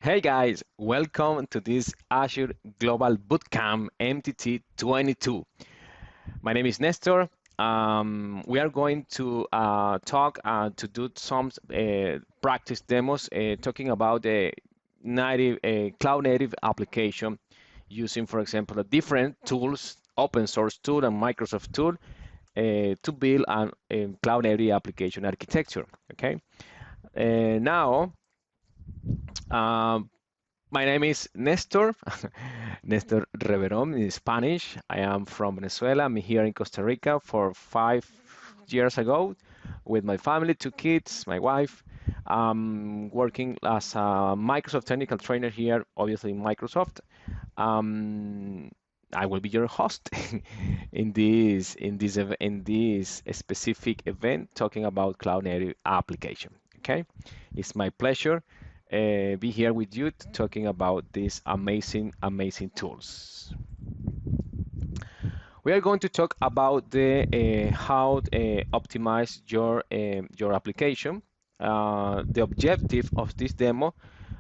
Hey guys, welcome to this Azure Global Bootcamp MTT 22. My name is Nestor. We are going to talk to do some practice demos talking about the cloud native application using, for example, different tools, open source tool and Microsoft tool to build a cloud native application architecture. Okay. Now, um, my name is Nestor, Nestor Reveron in Spanish. I am from Venezuela. I'm here in Costa Rica for 5 years ago with my family, 2 kids, my wife. I'm working as a Microsoft technical trainer here, obviously in Microsoft. Um, I will be your host in this specific event talking about cloud native application. Okay, it's my pleasure be here with you talking about these amazing tools. We are going to talk about the how optimize your application. The objective of this demo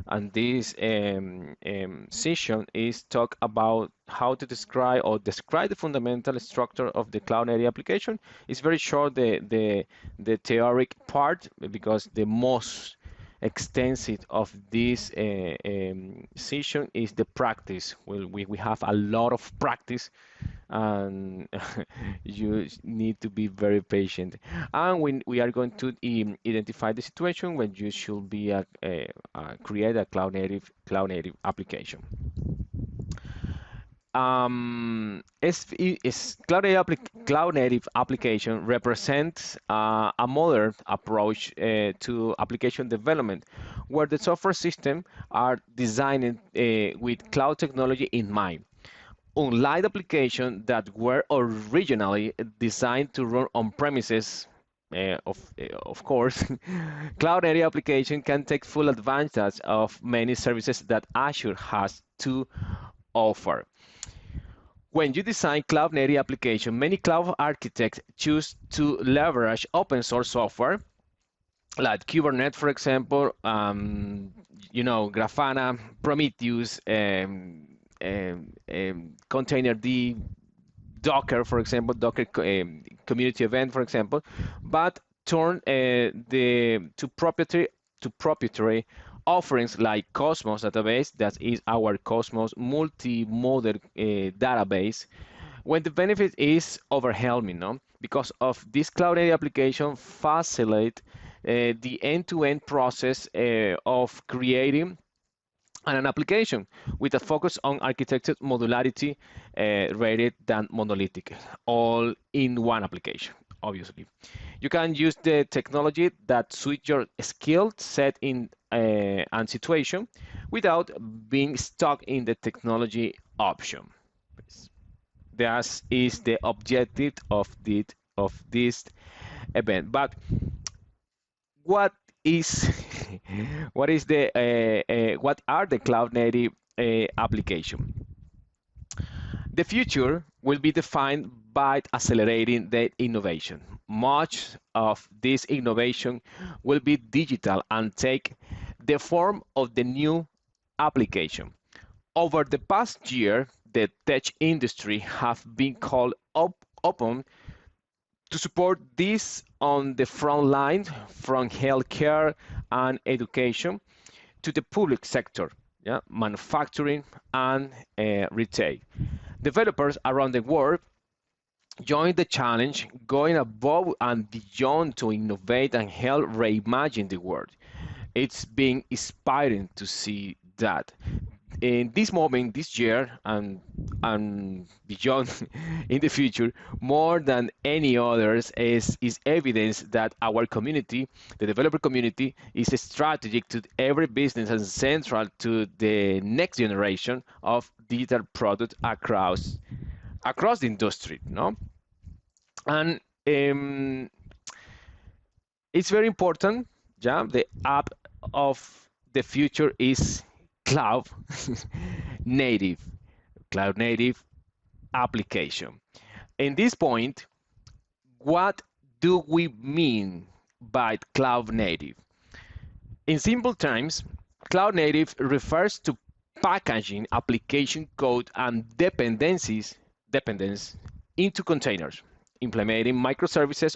and this session is talk about how to describe the fundamental structure of the cloud native application. It's very short the theoric part because the most extensive of this session is the practice. Well, we have a lot of practice and you need to be very patient. And we are going to identify the situation when you should be create a cloud native application. Cloud native application represents a modern approach to application development, where the software system are designed with cloud technology in mind. Unlike applications that were originally designed to run on premises, of course, cloud native application can take full advantage of many services that Azure has to offer. When you design cloud native application, many cloud architects choose to leverage open source software like Kubernetes, for example, Grafana, Prometheus, Container D, Docker, for example, Docker community event, for example, but turn the to proprietary offerings like Cosmos database, that is our Cosmos multi-model database, when the benefit is overwhelming, no? Because of this cloud native application facilitate the end-to-end process of creating an application with a focus on architected modularity rather than monolithic, all in one application, obviously. You can use the technology that suits your skill set and situation without being stuck in the technology option. That is the objective of this event. But what is what are the cloud native application? The future will be defined by accelerating the innovation. Much of this innovation will be digital and take the form of the new application. Over the past year, the tech industry have been called upon to support this on the front line, from healthcare and education to the public sector, yeah, manufacturing and retail. Developers around the world join the challenge, going above and beyond to innovate and help reimagine the world. It's been inspiring to see that. In this moment, this year, and beyond in the future, more than any others, is evidence that our community, the developer community, is strategic to every business and central to the next generation of digital product across the industry, no? And it's very important. Yeah, the app of the future is cloud native, cloud native application. In this point, what do we mean by cloud native? In simple terms, Cloud native refers to packaging application code and dependence into containers, implementing microservices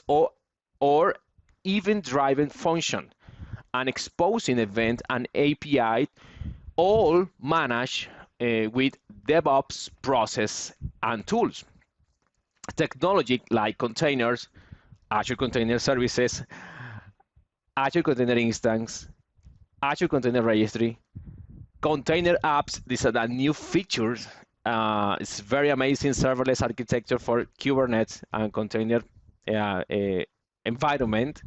or even driving function, and exposing event and API, all managed with DevOps process and tools. Technology like containers, Azure Container Services, Azure Container Instance, Azure Container Registry, container apps. These are the new features. It's very amazing serverless architecture for Kubernetes and container environment.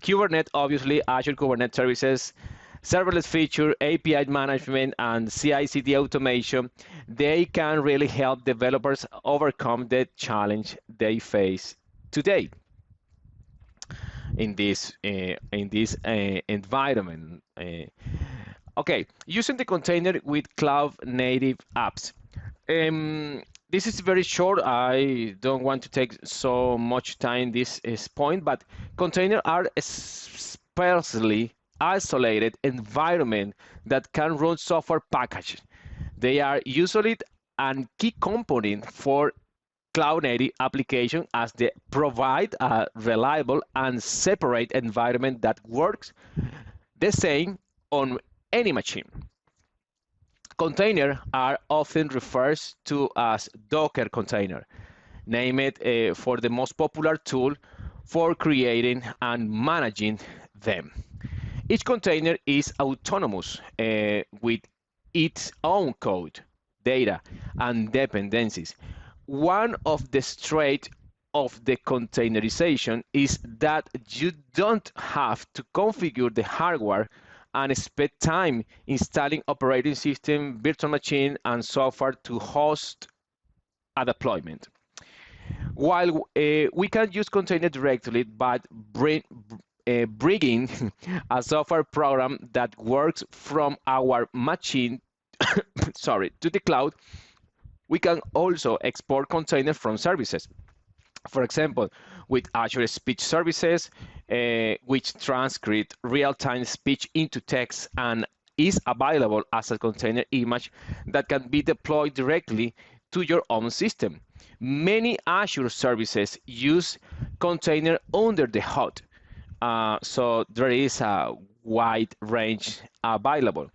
Kubernetes, obviously, Azure Kubernetes Services, serverless feature, API management, and CI/CD automation. They can really help developers overcome the challenge they face today in this environment. Okay, using the container with cloud native apps. This is very short. I don't want to take so much time this is point, but containers are a sparsely isolated environment that can run software packages. They are usually a key component for cloud native application as they provide a reliable and separate environment that works the same on any machine. Containers are often referred to as Docker container, named for the most popular tool for creating and managing them. Each container is autonomous with its own code, data, and dependencies. One of the strengths of the containerization is that you don't have to configure the hardware and spend time installing operating system, virtual machine, and software to host a deployment. While we can use container directly, but bringing a software program that works from our machine to the cloud, we can also export containers from services. For example, with Azure Speech Services, which transcribe real-time speech into text and is available as a container image that can be deployed directly to your own system. Many Azure services use container under the hood, so there is a wide range available.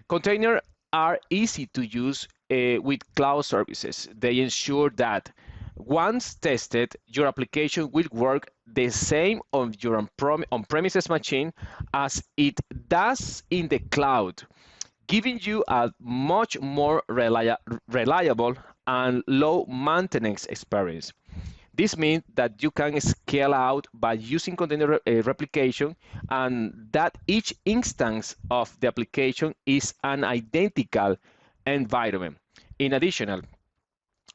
Containers are easy to use with cloud services. They ensure that once tested, your application will work the same on your on-premises machine as it does in the cloud, giving you a much more reliable and low maintenance experience. This means that you can scale out by using container replication and that each instance of the application is an identical environment. In addition,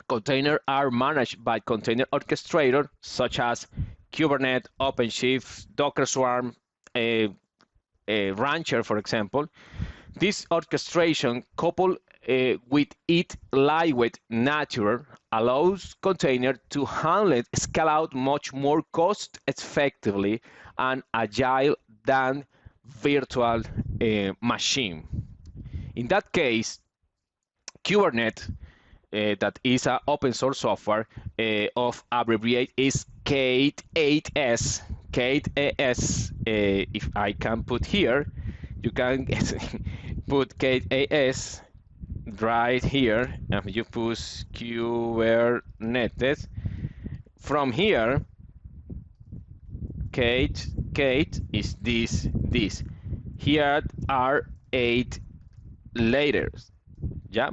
containers are managed by container orchestrators such as Kubernetes, OpenShift, Docker Swarm, Rancher, for example. This orchestration, coupled with its lightweight nature, allows containers to handle scale out much more cost effectively and agile than virtual machine. In that case, Kubernetes, that is an open source software of abbreviate is K8s. K8s, if I can put here, you can put K8s right here, and you push Kubernetes. From here, Kate is this. Here are 8 layers. Yeah,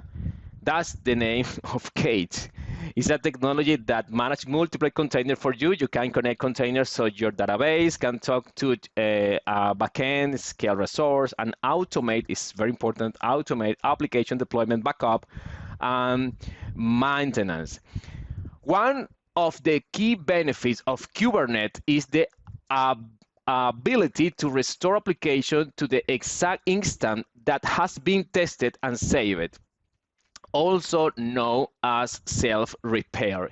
that's the name of Kate. It's a technology that manages multiple containers for you. You can connect containers so your database can talk to a backend, scale resource, and automate. It's very important. Automate application deployment, backup, and maintenance. One of the key benefits of Kubernetes is the ability to restore application to the exact instant that has been tested and saved, also known as self-repair.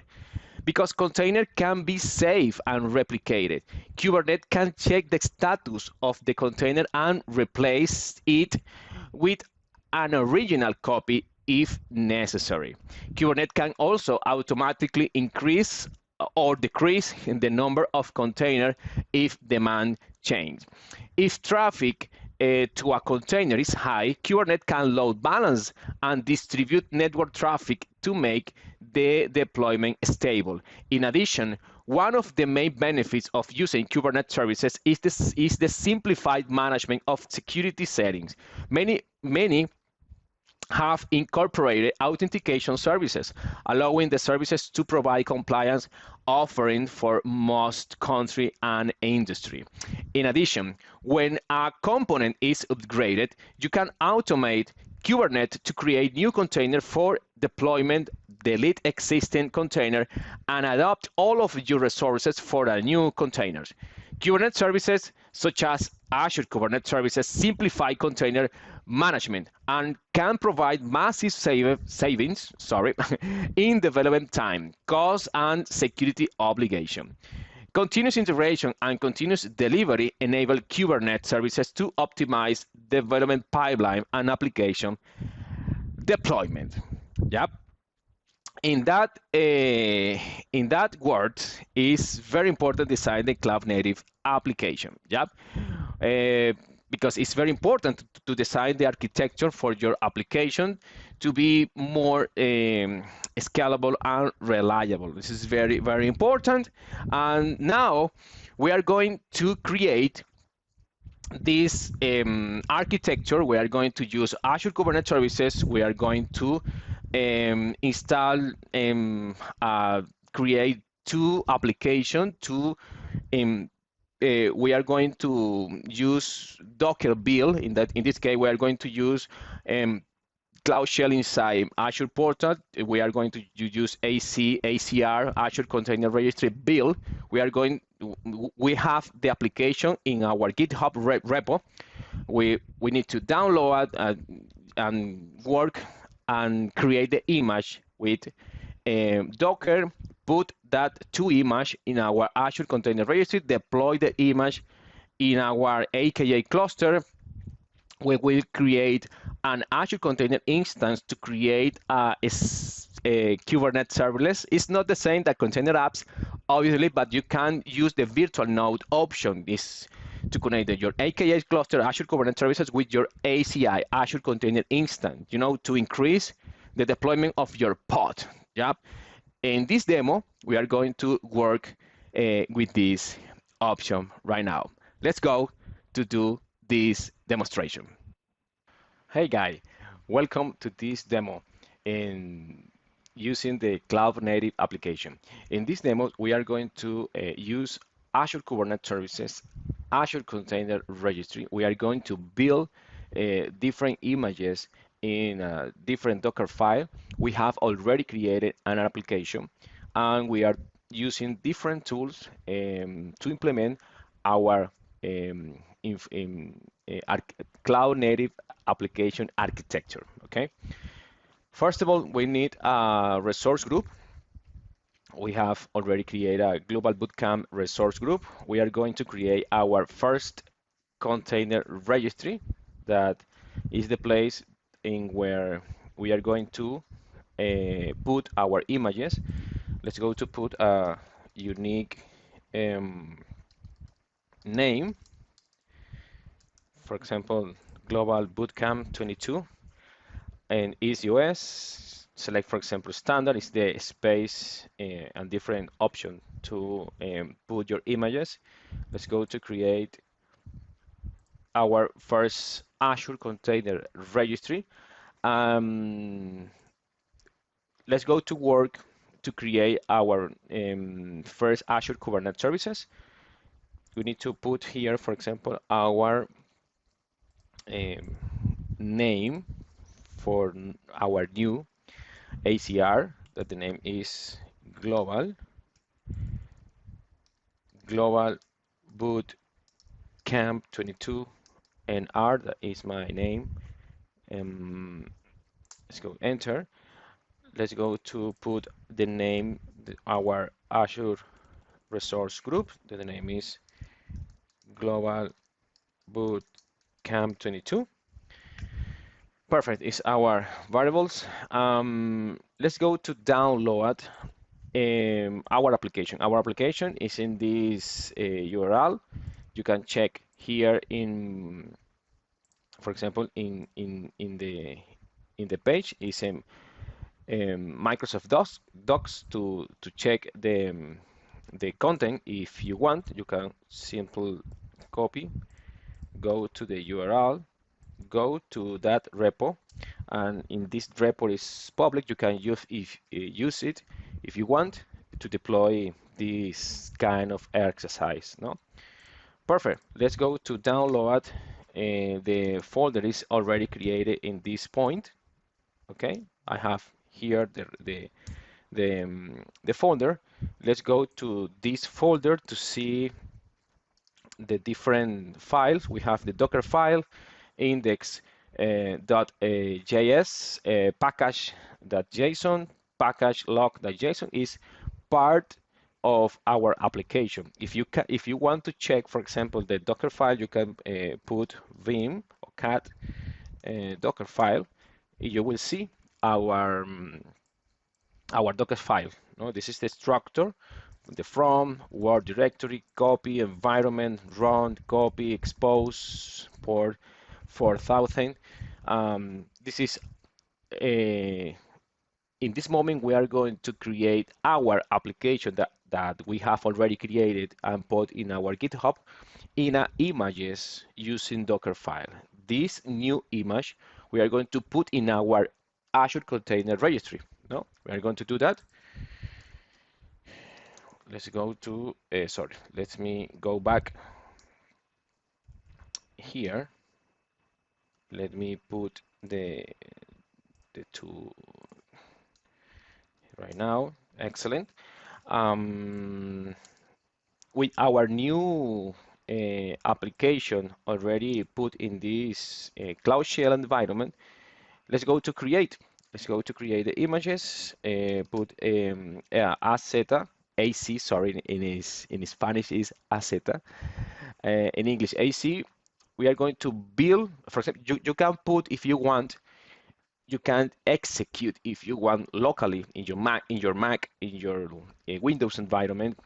Because container can be saved and replicated. Kubernetes can check the status of the container and replace it with an original copy if necessary. Kubernetes can also automatically increase or decrease in the number of containers if demand change. If traffic to a container is high, Kubernetes can load balance and distribute network traffic to make the deployment stable. In addition, one of the main benefits of using Kubernetes services is the simplified management of security settings. Many have incorporated authentication services, allowing the services to provide compliance offering for most country and industry. In addition, when a component is upgraded, you can automate Kubernetes to create new container for deployment, delete existing container, and adopt all of your resources for the new containers. Kubernetes services such as Azure Kubernetes Services simplify container management and can provide massive savings in development time, cost, and security obligation. Continuous integration and continuous delivery enable Kubernetes services to optimize development pipeline and application deployment. Yep. In that word is very important design the cloud native application. Yep. Because it's very important to design the architecture for your application to be more scalable and reliable. This is very, very important. And now we are going to create this architecture. We are going to use Azure Kubernetes Services. We are going to install, create two applications to we are going to use Docker build. In this case, we are going to use Cloud Shell inside Azure Portal. We are going to use ACR, Azure Container Registry build. We have the application in our GitHub repo. We need to download and work and create the image with Docker, put that two image in our Azure Container Registry, deploy the image in our AKA cluster. We will create an Azure Container instance to create a Kubernetes serverless. It's not the same that container apps, obviously, but you can use the virtual node option is to connect your AKA cluster, Azure Kubernetes Services, with your ACI, Azure Container Instance, to increase the deployment of your pod. Yep. In this demo, we are going to work with this option right now. Let's go to do this demonstration. Hey guys, welcome to this demo in using the cloud native application. In this demo, we are going to use Azure Kubernetes Services, Azure Container Registry. We are going to build different images in a different Docker file. We have already created an application, and we are using different tools to implement our cloud native application architecture. Okay. First of all, we need a resource group. We have already created a Global Bootcamp resource group. We are going to create our first container registry. That is the place in where we are going to put our images. Let's go to put a unique name. For example, Global Bootcamp 22, and is US. Select, for example, standard is the space and different option to put your images. Let's go to create our first Azure Container Registry. Let's go to work to create our first Azure Kubernetes Services. We need to put here, for example, our name for our new ACR, that the name is Global Bootcamp 22, and R, that is my name. Let's go enter. Let's go to put the name, our Azure resource group. The name is Global Bootcamp 22. Perfect. It's our variables. Let's go to download our application. Our application is in this URL. You can check here in, for example, in the page is Microsoft Docs to check the content. If you want, you can simply copy, go to the URL, go to that repo, and in this repo is public. You can use it if you want to deploy this kind of exercise. No, perfect. Let's go to download. The folder is already created in this point. Okay, I have here the folder. Let's go to this folder to see the different files. We have the Docker file, index.js, package.json, package log.json is part of our application. If you want to check, for example, the Docker file, you can put vim or cat Docker file. You will see our Docker file. No, this is the structure, the from, word directory, copy, environment, run, copy, expose, port 4000. This is in this moment we are going to create our application that we have already created and put in our GitHub in images using Docker file. This new image we are going to put in our Azure Container Registry. No, we are going to do that. Let's go to, sorry, let me go back here. Let me put the two right now. Excellent. With our new application already put in this Cloud Shell environment, let's go to create. Let's go to create the images. Put aseta, AC. Sorry, in Spanish is aseta. In English, AC. We are going to build. For example, you can put if you want. You can execute if you want locally in your Mac, in your Windows environment,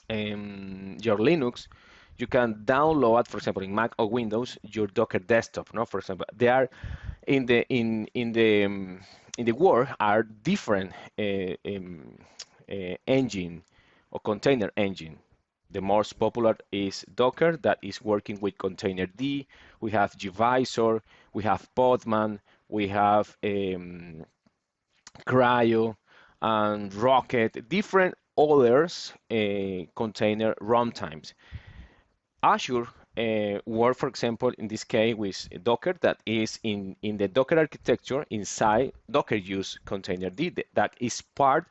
your Linux. You can download, for example, in Mac or Windows, your Docker desktop. No, for example, they are in the world are different engine or container engine. The most popular is Docker that is working with Containerd. We have Gvisor, we have Podman, we have Cryo and Rocket, different others container runtimes. Azure work, for example, in this case with Docker that is in the Docker architecture inside Docker use Containerd that is part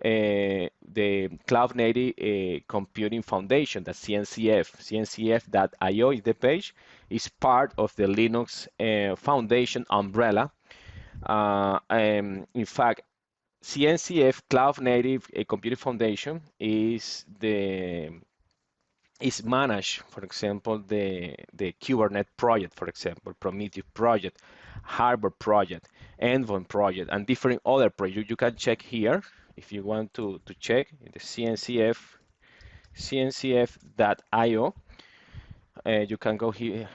the Cloud Native Computing Foundation, the CNCF. CNCF.io is the page, is part of the Linux Foundation umbrella. In fact, CNCF Cloud Native Computing Foundation is managed, for example, the Kubernetes project, for example, Prometheus project, Harbor project, Envoy project, and different other projects. You can check here if you want to check the CNCF.io. You can go here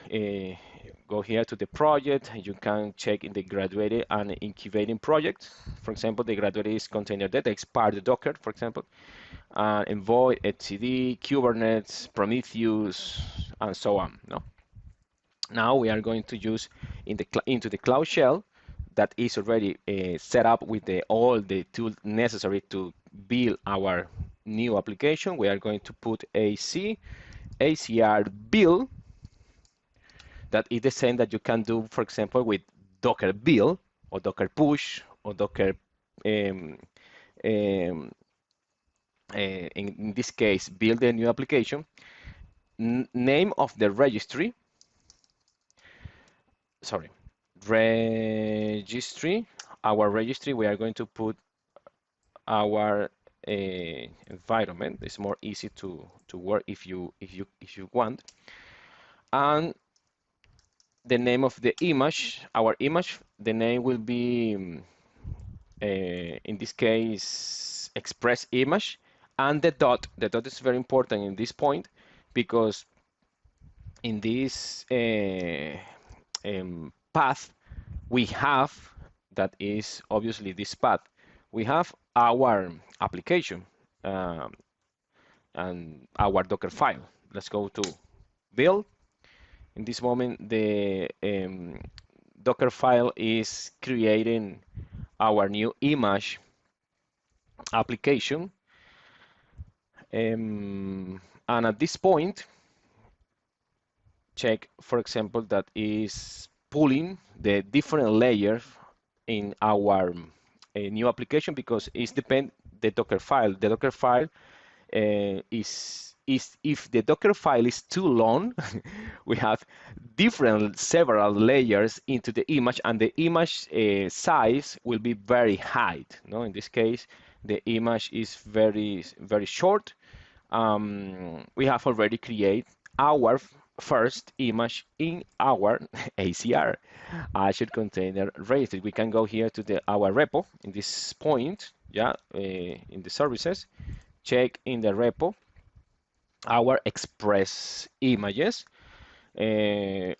to the project. You can check in the graduated and incubating project. For example, the graduated is Containerd that is part of Docker, for example. Envoy, etcd, Kubernetes, Prometheus, and so on. No? Now we are going to use into the Cloud Shell that is already set up with all the tools necessary to build our new application. We are going to put ACR build. That is the same that you can do, for example, with Docker build or Docker push or Docker in this case, build a new application. Name of the registry. Sorry, registry. Our registry. We are going to put our environment. It's more easy to work if you want. And the name of the image, our image, the name will be in this case express image, and the dot. The dot is very important in this point because in this path we have, that is obviously this path, we have our application and our Docker file. Let's go to build. In this moment, the Docker file is creating our new image application. And at this point, check, for example, that is pulling the different layers in our new application because it's depend the Docker file. The Docker file is if the Docker file is too long, we have several layers into the image, and the image size will be very high. No, in this case, the image is very short. We have already created our first image in our ACR, Azure Container Registry. We can go here to our repo in this point, yeah, in the services, check in the repo our express images. I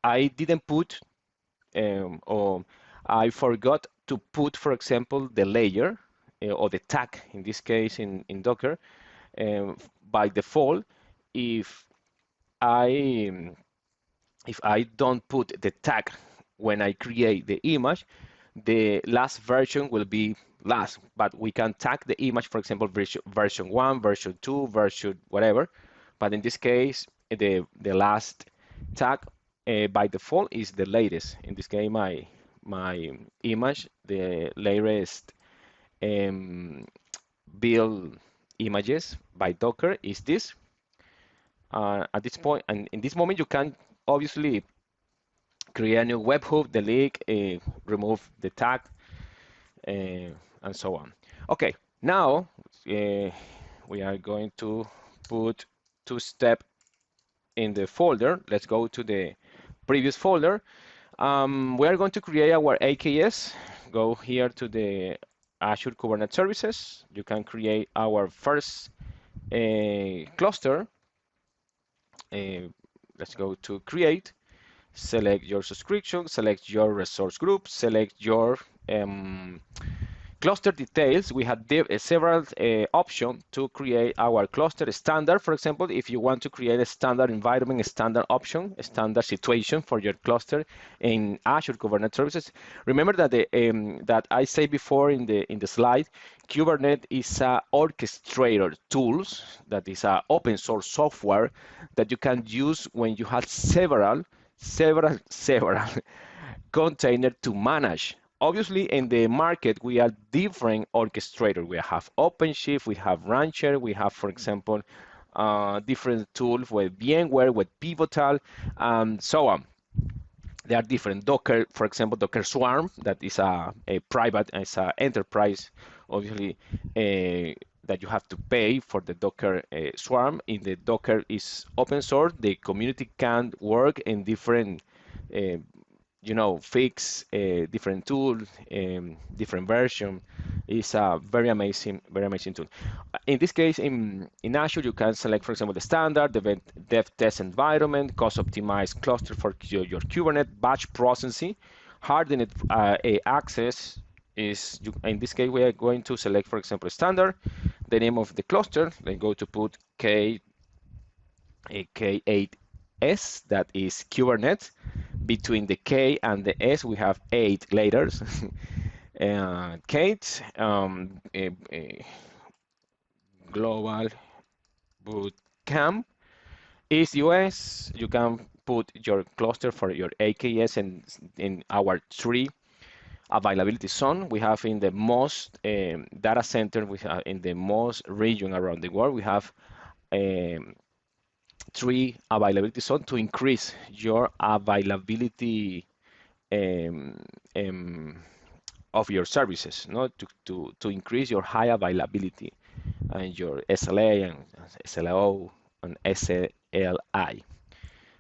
I didn't put or I forgot to put, for example, the layer or the tag, in this case in Docker. By default, if I don't put the tag when I create the image, the last version will be last, but we can tag the image, for example, version 1, version 2, version whatever. But in this case, the last tag by default is the latest. In this case, my image, the latest build images by Docker is this. At this point, and in this moment, you can obviously create a new webhook, delete, remove the tag, and so on. Okay, now we are going to put two-step in the folder. Let's go to the previous folder. We are going to create our AKS. Go here to the Azure Kubernetes Services. You can create our first cluster. Let's go to create. Select your subscription, select your resource group, select your cluster details. We have several options to create our cluster standard. For example, if you want to create a standard environment, a standard option, a standard situation for your cluster in Azure Kubernetes Services. Remember that that I said before in the slide, Kubernetes is a orchestrator tools, that is a open source software that you can use when you have several containers to manage. Obviously, in the market, we have different orchestrators. We have OpenShift, we have Rancher, we have, for example, different tools with VMware, with Pivotal, and so on. They are different. Docker, for example, Docker Swarm, that is a private, it's an enterprise, obviously, that you have to pay for the Docker Swarm. In the Docker is open source. The community can work in different fix different tools, different version. It's a very amazing tool. In this case, in Azure, you can select, for example, the standard, the dev test environment, cost optimized cluster for your Kubernetes, batch processing, hardened access is, in this case, we are going to select, for example, standard, the name of the cluster, then go to put K8S, that is Kubernetes. Between the K and the S, we have 8 letters. Kate, Global Bootcamp is US. You can put your cluster for your AKS in our 3 availability zone. We have in the most data center, we have in the most region around the world, we have 3 availability zone to increase your availability of your services, no, to increase your high availability and your SLA and SLO and SLI,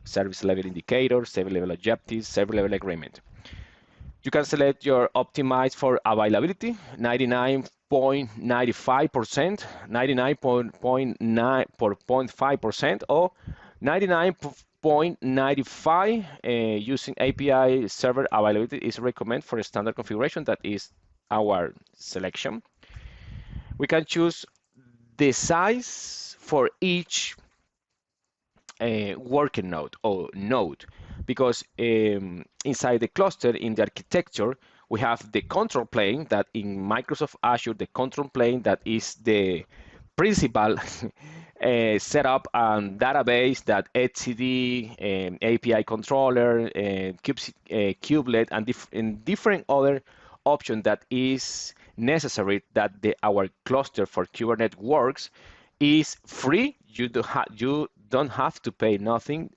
service level indicator, service level objectives, service level agreement. You can select your optimize for availability, 99.95%, 99.5%, or 99.95 using API server availability is recommended for a standard configuration. That is our selection. We can choose the size for each working node or node, because inside the cluster, in the architecture, we have the control plane. That in Microsoft Azure, the control plane, that is the principal setup and database that etcd, API controller, kubelet, and different other options that is necessary that our cluster for Kubernetes works is free. You don't have to pay nothing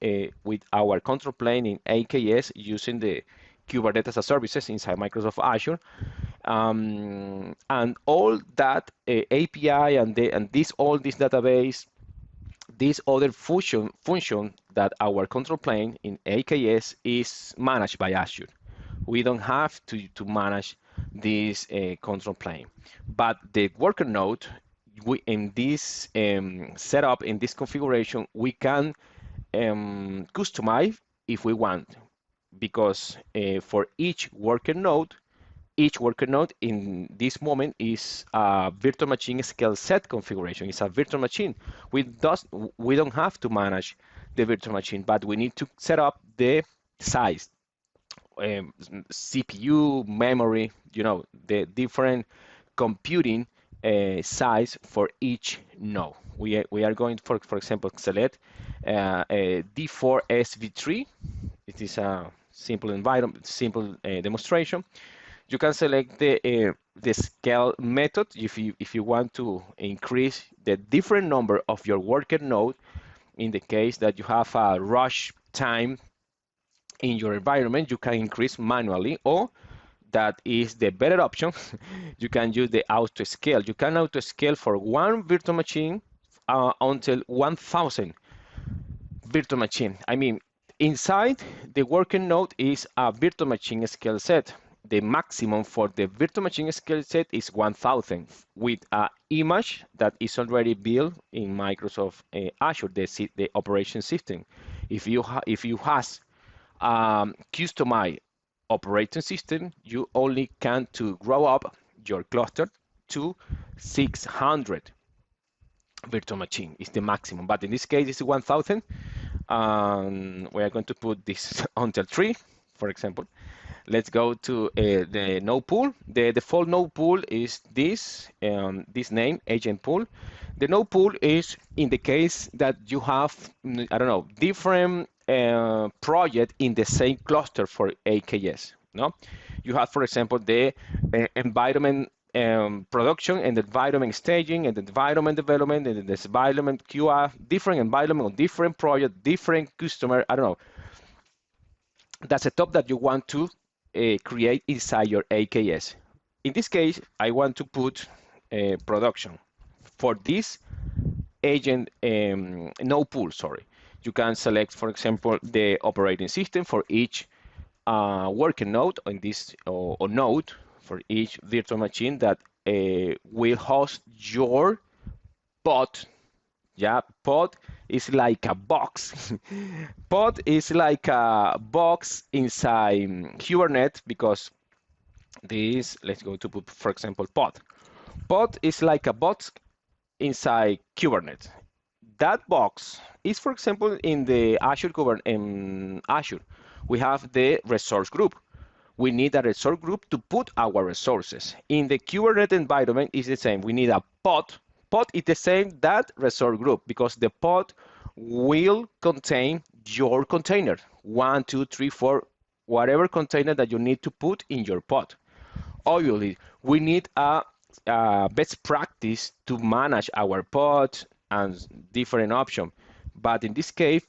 with our control plane in AKS using the Kubernetes as services inside Microsoft Azure. And all that API and all this database, this other function that our control plane in AKS is managed by Azure. We don't have to manage this control plane. But the worker node, in this setup, in this configuration, we can customize if we want, because for each worker node in this moment is a virtual machine scale set configuration. It's a virtual machine. We don't have to manage the virtual machine, but we need to set up the size, CPU, memory, the different computing size for each node. We are going to, for example, select a D4 SV3. It is a simple environment, simple demonstration. You can select the scale method if you want to increase the different number of your worker node in the case that you have a rush time in your environment. You can increase manually, or that is the better option. You can use the auto scale. You can auto scale for one virtual machine until 1,000 virtual machine. I mean, inside the working node is a virtual machine scale set. The maximum for the virtual machine scale set is 1,000 with an image that is already built in Microsoft Azure, the operation system. If you has customized operating system, you only can to grow up your cluster to 600 virtual machine is the maximum, but in this case it's 1,000. We are going to put this until 3, for example. Let's go to the node pool. The default node pool is this name, agent pool. The node pool is in the case that you have, I don't know, different project in the same cluster for AKS. No, you have, for example, the environment production and the environment staging and the environment development and the environment QA, different environment on different project, different customer. I don't know. That's a top that you want to create inside your AKS. In this case, I want to put production for this agent node pool. Sorry, you can select, for example, the operating system for each working node on this or node for each virtual machine that will host your pod. Yeah, pod is like a box. Pod is like a box inside Kubernetes, because this, let's go to put, for example, pod. Pod is like a box inside Kubernetes. That box is, for example, in the Azure in Azure, we have the resource group. We need a resource group to put our resources. In the Kubernetes environment, is the same. We need a pod. Pod is the same that resource group, because the pod will contain your container, 1, 2, 3, 4, whatever container that you need to put in your pod. Obviously, we need a best practice to manage our pod and different options. But in this case,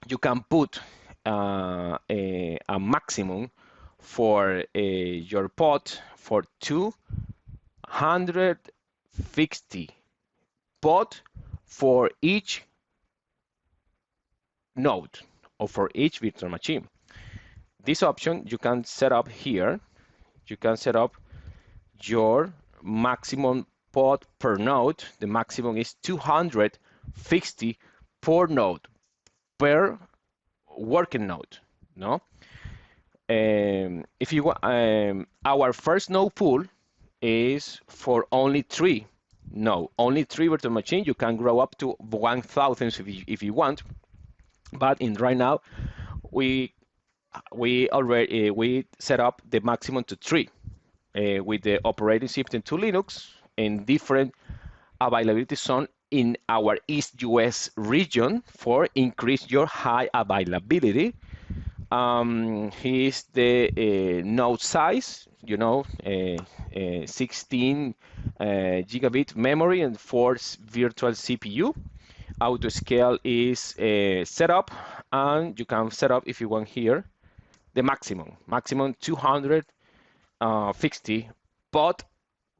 you can put a maximum for your pod for 250 pod for each node or for each virtual machine. This option you can set up here. You can set up your maximum pod per node. The maximum is 250 per node, per working node. No. If you want, our first node pool is for only three. No, only three virtual machines. You can grow up to 1,000 if you want. But in right now, we already we set up the maximum to three with the operating system to Linux in different availability zone in our East US region for increase your high availability. Here's the node size, 16 gigabit memory and 4 virtual CPU. Auto scale is set up, and you can set up if you want here the maximum 250 pod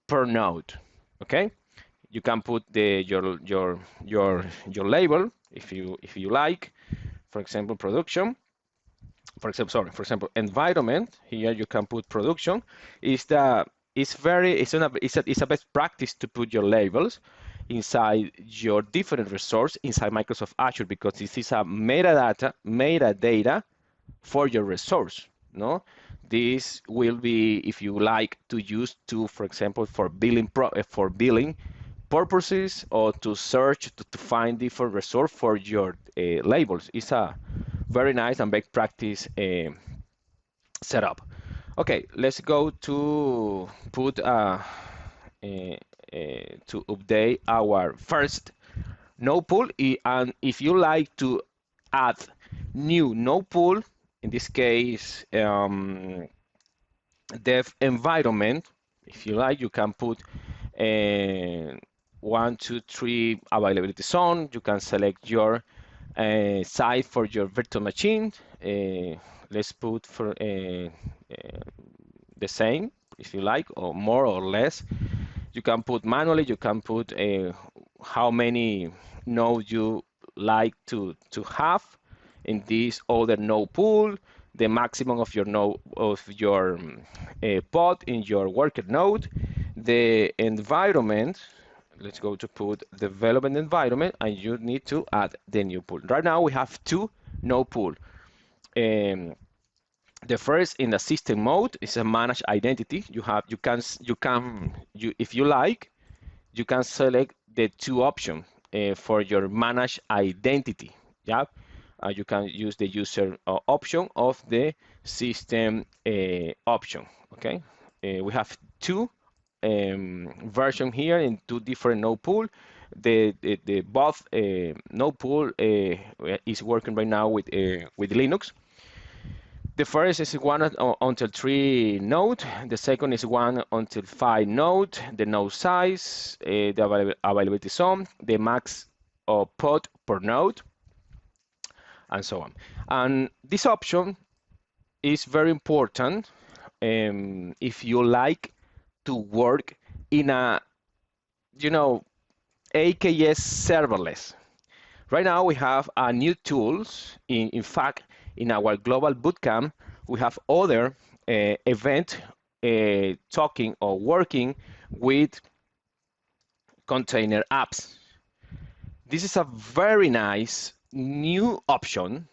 per node. Okay, you can put your label if you like. For example, production. For example, environment. Here you can put production. It's a best practice to put your labels inside your different resource inside Microsoft Azure, because this is a metadata for your resource. No, this will be if you like to use for example, for billing purposes, or to search to find different resource for your labels. It's a very nice and best practice setup. Okay, let's go to put to update our first node pool. And if you like to add new node pool, in this case dev environment, if you like, you can put 1, 2, 3 availability zone. You can select your size for your virtual machine. Let's put for the same, if you like, or more or less. You can put manually. You can put how many nodes you like to have in this other node pool, the maximum of your node pod in your worker node, the environment. Let's go to put development environment, and you need to add the new pool. Right now we have two node pool. The first, in the system mode, is a managed identity. If you like, you can select the two options for your managed identity. Yeah, you can use the user option of the system option. Okay, we have two version here in two different node pool. The both node pool is working right now with Linux. The first is 1 until 3 node. The second is 1 until 5 node. The node size, the availability zone, the max pod per node, and so on. And this option is very important if you like to work in a, AKS serverless. Right now we have new tools. In fact, in our Global Bootcamp, we have other event talking or working with container apps. This is a very nice new option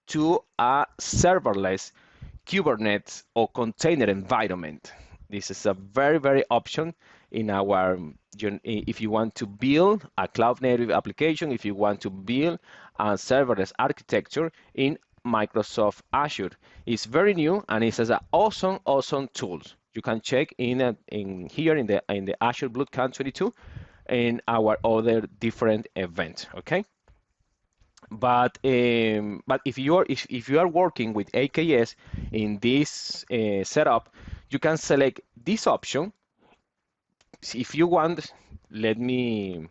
to a serverless Kubernetes or container environment. This is a very option in our, if you want to build a cloud native application, if you want to build a serverless architecture in Microsoft Azure. It's very new, and it has an awesome tools. You can check in here in the Azure Bootcamp 22 in our other different events. Okay. But if you are working with AKS in this setup, you can select this option. If you want, let me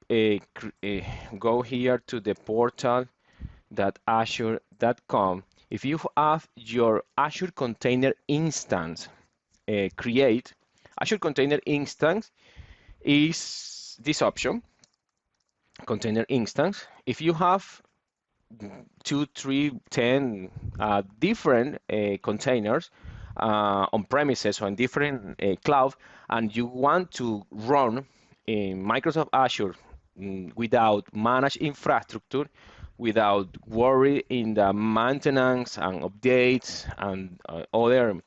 go here to the portal.azure.com, if you have your Azure Container Instance create, Azure Container Instance is this option, Container Instance. If you have 2, 3, 10 different containers on premises or in different cloud, and you want to run in Microsoft Azure without managed infrastructure, without worry in the maintenance and updates and other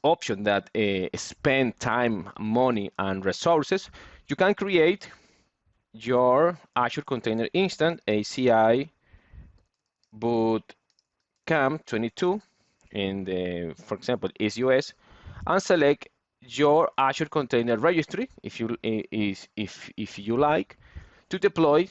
option that spend time, money, and resources, you can create your Azure Container Instance, ACI Bootcamp 22, in the, for example, is US, and select your Azure Container Registry if you like to deploy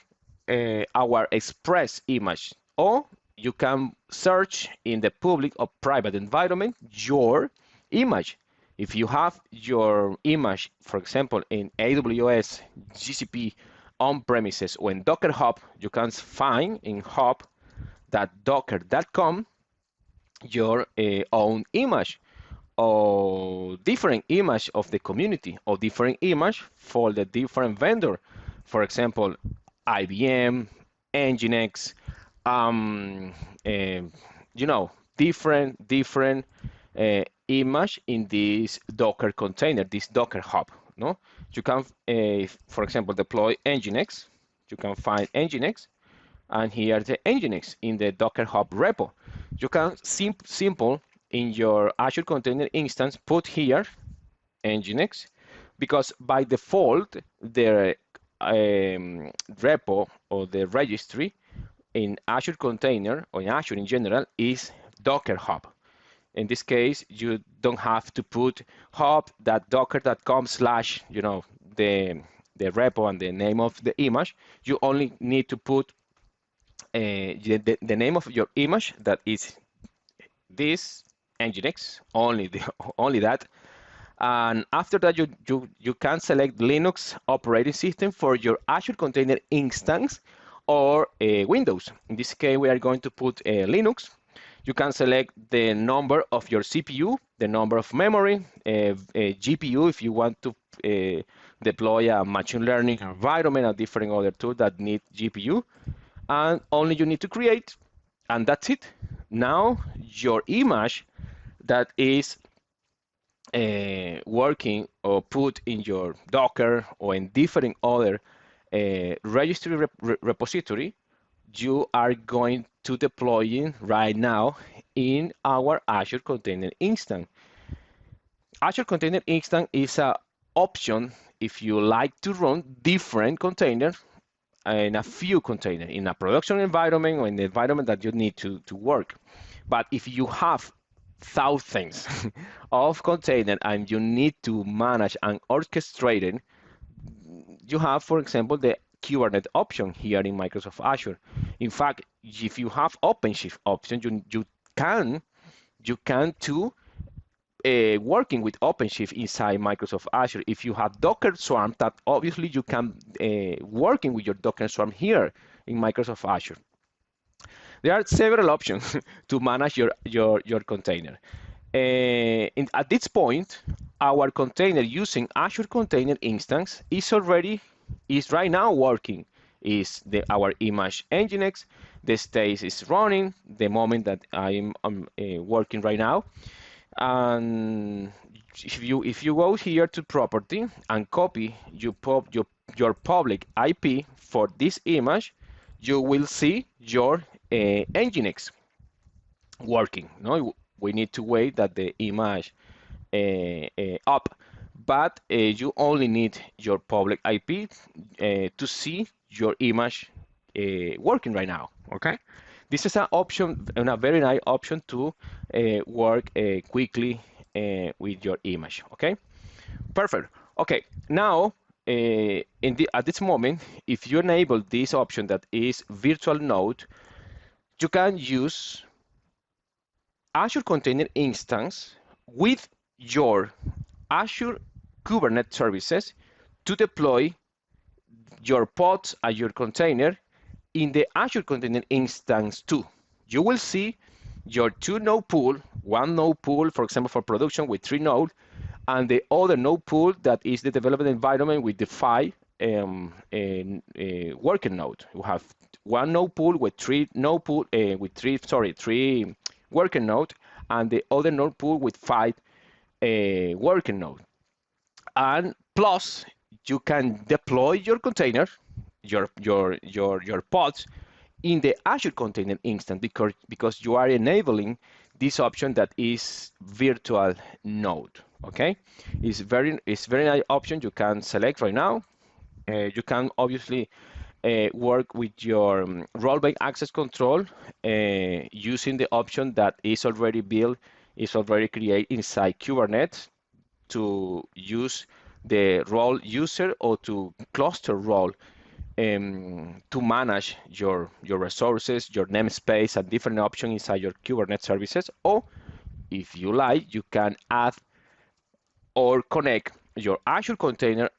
our Express image, or you can search in the public or private environment your image. If you have your image, for example, in AWS, GCP, on-premises, or in Docker Hub, you can find in hub.docker.com your own image or different image of the community or different image for the different vendor. For example, IBM, Nginx, different image in this Docker container, this Docker Hub. No, you can, for example, deploy Nginx. You can find Nginx, and here the Nginx in the Docker Hub repo. You can simple in your Azure Container Instance put here Nginx, because by default the repo or the registry in Azure Container or in Azure in general is Docker Hub. In this case, you don't have to put hub.docker.com / the repo and the name of the image. You only need to put the name of your image, that is this Nginx, only that. And after that, you can select Linux operating system for your Azure Container Instance or Windows. In this case, we are going to put Linux. You can select the number of your CPU, the number of memory, GPU if you want to deploy a machine learning environment, a different other tool that need GPU, and only you need to create, and that's it. Now your image that is working or put in your Docker or in different other registry repository, you are going to deploy it right now in our Azure Container Instance. Azure Container Instance is an option if you like to run different containers in a few containers, in a production environment or in the environment that you need to work. But if you have thousands of containers and you need to manage and orchestrate it, you have, for example, the Kubernetes option here in Microsoft Azure. In fact, if you have OpenShift option, you can too working with OpenShift inside Microsoft Azure. If you have Docker Swarm, that obviously you can working with your Docker Swarm here in Microsoft Azure. There are several options to manage your container. At this point, our container using Azure Container Instance is right now working. Our image Nginx, the state is running the moment that I'm working right now. And if you go here to property and copy your public IP for this image, you will see your Nginx working. No, we need to wait that the image up, but you only need your public IP to see your image working right now. Okay, this is an option and a very nice option to work quickly with your image. Okay, perfect. Okay, now at this moment, if you enable this option that is virtual node, you can use Azure Container Instance with your Azure Kubernetes services to deploy your pods and your container in the Azure Container Instance too. You will see your 2-node pool, 1-node pool, for example, for production with 3 nodes, and the other node pool that is the development environment with the 5 working node. You have 1 node pool with 3 node pool with 3 working node, and the other node pool with 5 working node. And plus, you can deploy your container, your pods in the Azure Container Instance because you are enabling this option that is virtual node. Okay, it's very nice option you can select right now. You can obviously work with your role-based access control using the option that is already built, is already created inside Kubernetes to use the role user or to cluster role to manage your resources, your namespace, and different options inside your Kubernetes services. Or if you like, you can add or connect your Azure container,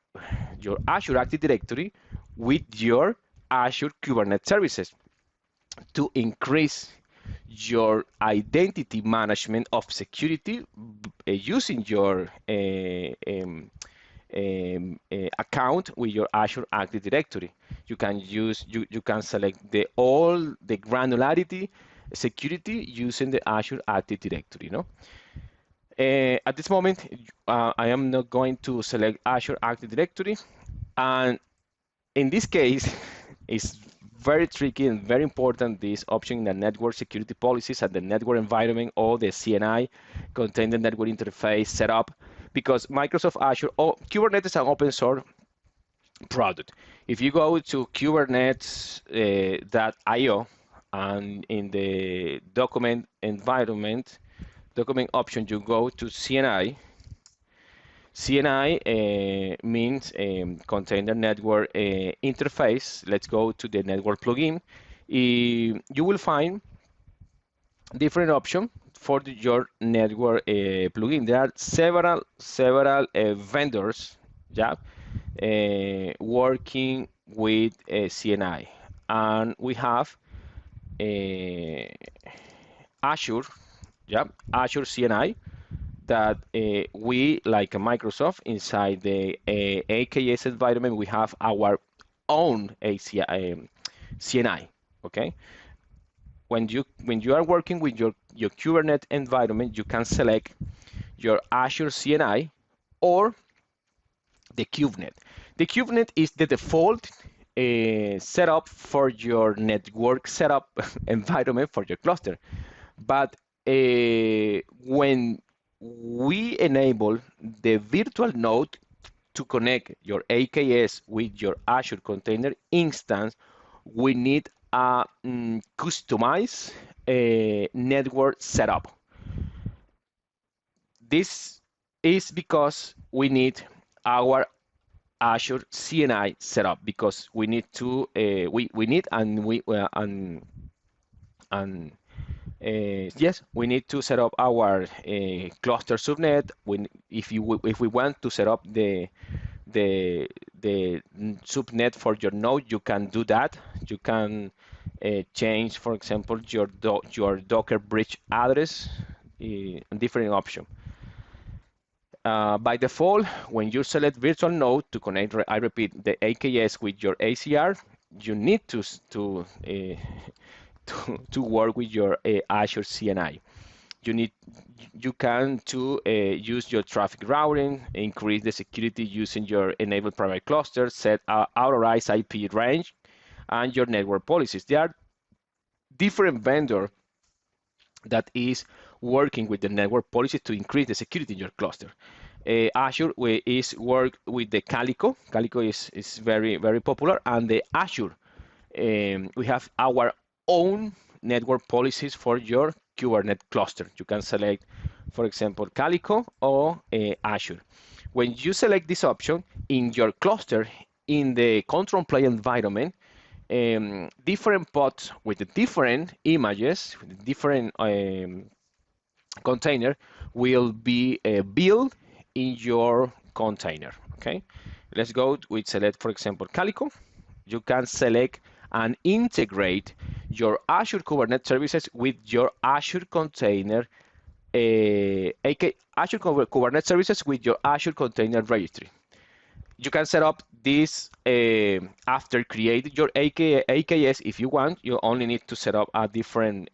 your Azure Active Directory with your Azure Kubernetes services to increase your identity management of security using your account with your Azure Active Directory. You can select all the granularity security using the Azure Active Directory. At this moment, I am not going to select Azure Active Directory, and in this case, it's very tricky and very important, this option in the network security policies and the network environment or the CNI, container network interface setup, because Microsoft Azure, Kubernetes is an open source product. If you go to kubernetes.io and in the document environment, document option, you go to CNI. CNI means container network interface. Let's go to the network plugin. You will find different options for your network plugin. There are several vendors, working with CNI, and we have Azure, Azure CNI, that we, like Microsoft, inside the AKS environment, we have our own CNI. Okay. When you are working with your Kubernetes environment, you can select your Azure CNI or the KubeNet. The KubeNet is the default setup for your network setup environment for your cluster. But when we enable the virtual node to connect your AKS with your Azure Container Instance, we need a customized network setup. This is because we need our Azure CNI setup, because we need to yes, we need to set up our cluster subnet. If we want to set up the subnet for your node, you can do that. You can change, for example, your Docker bridge address, different option. By default, when you select virtual node to connect, I repeat, the AKS with your ACR, you need to work with your Azure CNI. You can use your traffic routing, increase the security using your enabled private cluster, set authorized IP range, and your network policies. There are different vendors that is working with the network policies to increase the security in your cluster. Azure is work with the Calico. Calico is very, very popular, and the Azure. We have our own network policies for your Kubernetes cluster. You can select, for example, Calico or Azure. When you select this option in your cluster, in the control plane environment, different pods with the different images, with different container will be built in your container. Okay, Let's go with select, for example, Calico. You can select and integrate your Azure Kubernetes services with your Azure container, Azure Kubernetes services with your Azure Container Registry. You can set up this after creating your AKS if you want. You only need to set up a different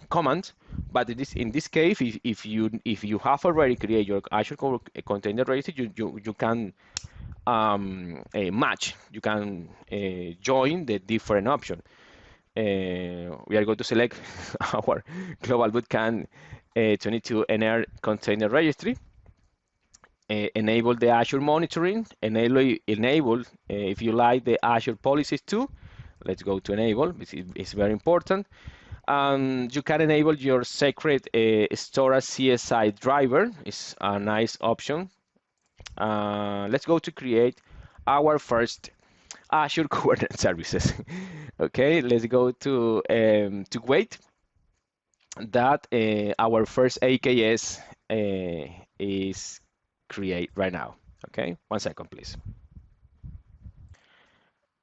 command. But in this case, if you have already created your Azure Container Registry, you can match. You can join the different option. We are going to select our Global Bootcamp 22 NR Container Registry. Enable the Azure monitoring, enable if you like the Azure policies too. Let's go to enable, it's very important. You can enable your secret storage CSI driver, it's a nice option. Let's go to create our first Azure Kubernetes services. Okay, let's go to wait that our first AKS is create right now. Okay, 1 second, please.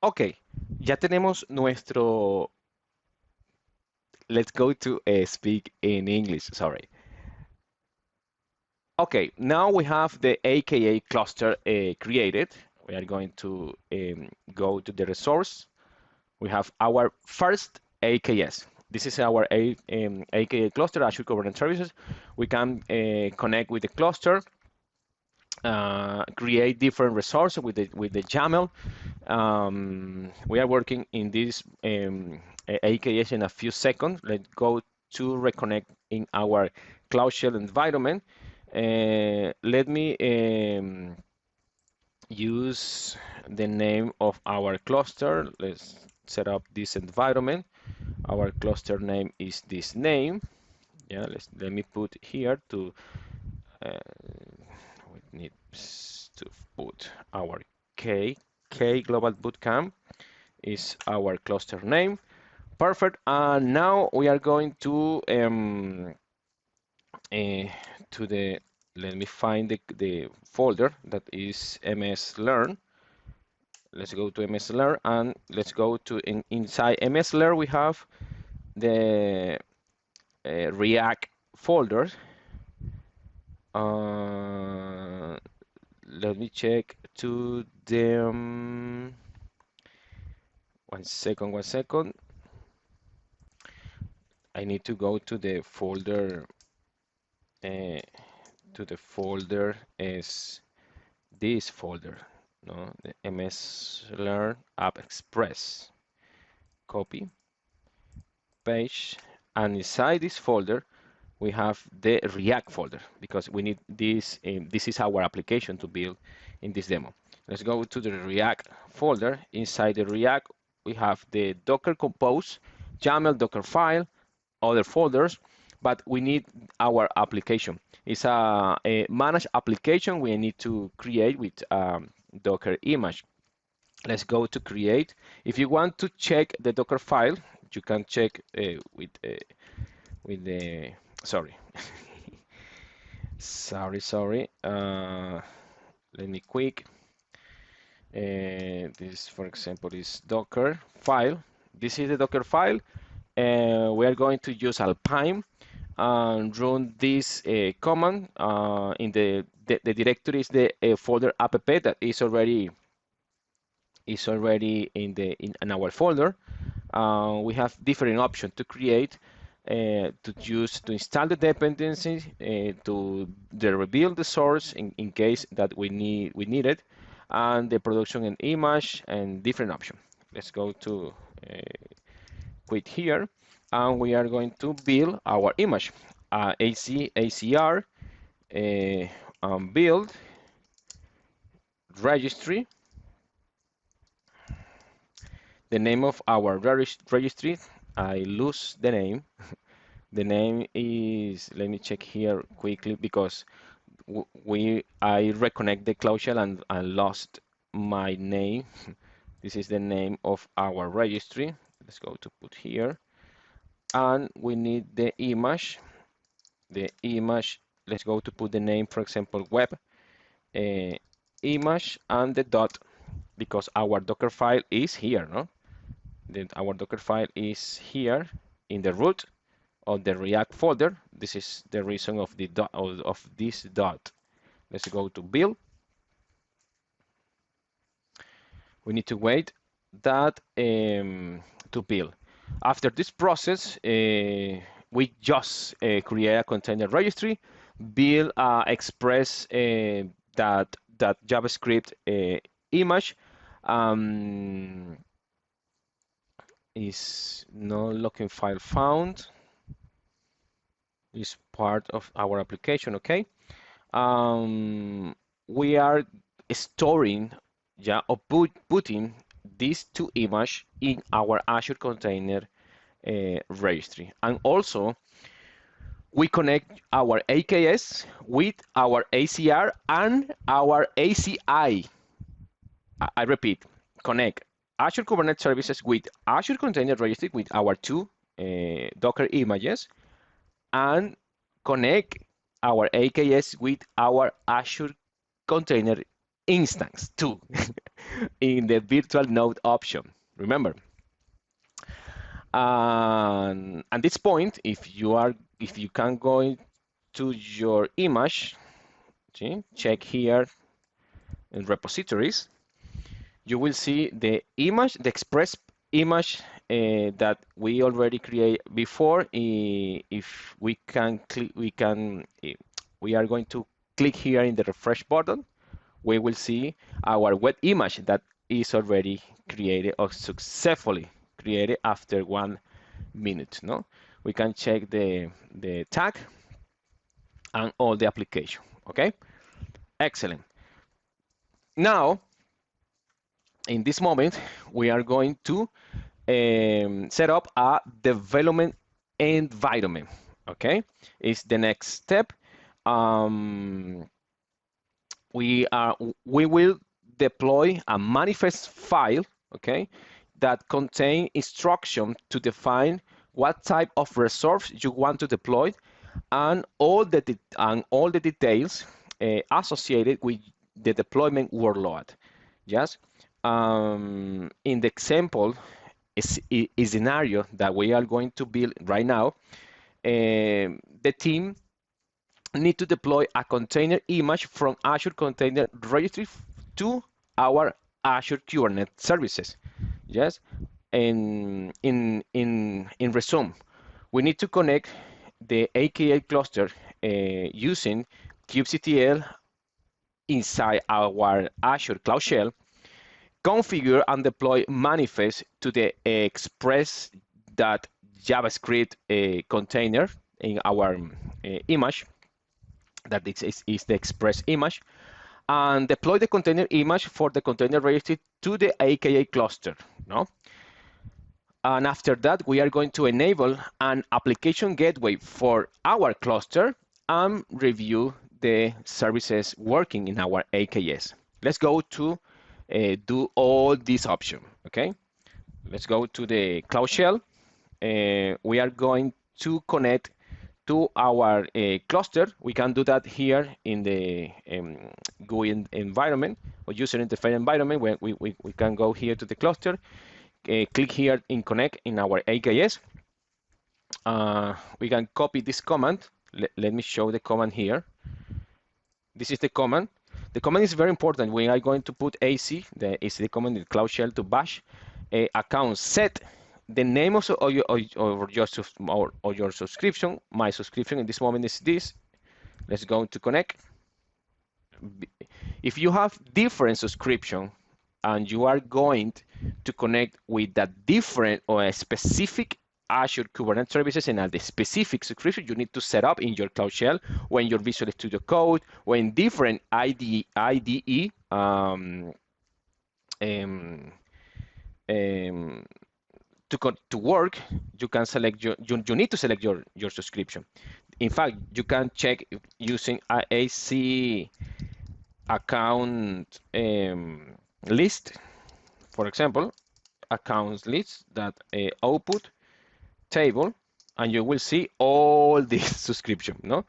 Ok, ya tenemos nuestro. Let's go to speak in English. Sorry. Okay, now we have the AKA cluster created. We are going to go to the resource. We have our first AKS. This is our AKA cluster, Azure Kubernetes Services. We can connect with the cluster. Create different resources with the YAML. We are working in this AKS in a few seconds. Let's go to reconnect in our Cloud Shell environment. Let me use the name of our cluster. Let's set up this environment. Our cluster name is this name. Yeah, let me put here to we need to put our K Global Bootcamp is our cluster name. Perfect. And now we are going to let me find the folder that is MS Learn. Let's go to MS Learn and let's go to inside MS Learn we have the React folder. Let me check to them. 1 second. I need to go to the folder. Is this folder, no? The MS Learn App Express. Copy, paste, and inside this folder we have the React folder because we need this. This is our application to build in this demo. Let's go to the React folder. Inside the React, we have the Docker Compose, YAML, Docker file, other folders, but we need our application. It's a managed application we need to create with Docker image. Let's go to create. If you want to check the Docker file, you can check with the sorry. sorry. Let me quick. This, for example, is Docker file. This is the Docker file. We are going to use Alpine and run this command in the directory is the folder app that is already in our folder. We have different options to create, to install the dependencies, to rebuild the source in case that we need it, and the production and image and different options. Let's go to quit here, and we are going to build our image. ACR build registry. The name of our registry, I lose the name. The name is, let me check here quickly because I reconnect the Cloud Shell and lost my name. This is the name of our registry. Let's go to put here. And we need the image. Let's go to put the name, for example, web image and the dot, because our Docker file is here, no? Then our Docker file is here in the root of the React folder. This is the reason of the dot, of this dot. Let's go to build. We need to wait that to build. After this process, we just create a container registry, build express that JavaScript image. Is no looking file found. Is part of our application. Okay. We are storing, or putting these two images in our Azure Container Registry, and also we connect our AKS with our ACR and our ACI. I repeat, connect Azure Kubernetes services with Azure Container Registry with our two Docker images, and connect our AKS with our Azure Container instance too in the virtual node option. Remember, and at this point, if you can go to your image, see, check here in repositories, you will see the image, the express image that we already create before. If we can click, we are going to click here in the refresh button. We will see our web image that is already created or successfully created after 1 minute. No, we can check the tag and all the application. Okay, excellent. Now, in this moment, we are going to set up a development environment. Okay, it's the next step. We will deploy a manifest file, okay, that contain instruction to define what type of resource you want to deploy, and all the details associated with the deployment workload. Yes. In the example scenario that we are going to build right now, the team need to deploy a container image from Azure Container Registry to our Azure Kubernetes services. Yes, and in resume, we need to connect the AKA cluster using kubectl inside our Azure Cloud Shell, configure and deploy manifest to the express.javascript container in our image, that is the express image, and deploy the container image for the container registry to the AKA cluster. No? And after that, we are going to enable an application gateway for our cluster and review the services working in our AKS. Let's go to do all these options. Okay, let's go to the Cloud Shell. We are going to connect to our cluster. We can do that here in the GUI environment or user interface environment. Where we can go here to the cluster, click here in connect in our AKS. We can copy this command. Let me show the command here. This is the command. The command is very important. We are going to put AC, is the command in Cloud Shell, to bash account set the name of your subscription. My subscription in this moment is this. Let's go to connect. If you have different subscription and you are going to connect with that different or a specific Azure Kubernetes services and the specific subscription, you need to set up in your Cloud Shell when your Visual Studio Code, when different IDE to work, you can select you need to select your subscription. In fact, you can check using AC account list, for example, accounts list that output table, and you will see all these subscription, no,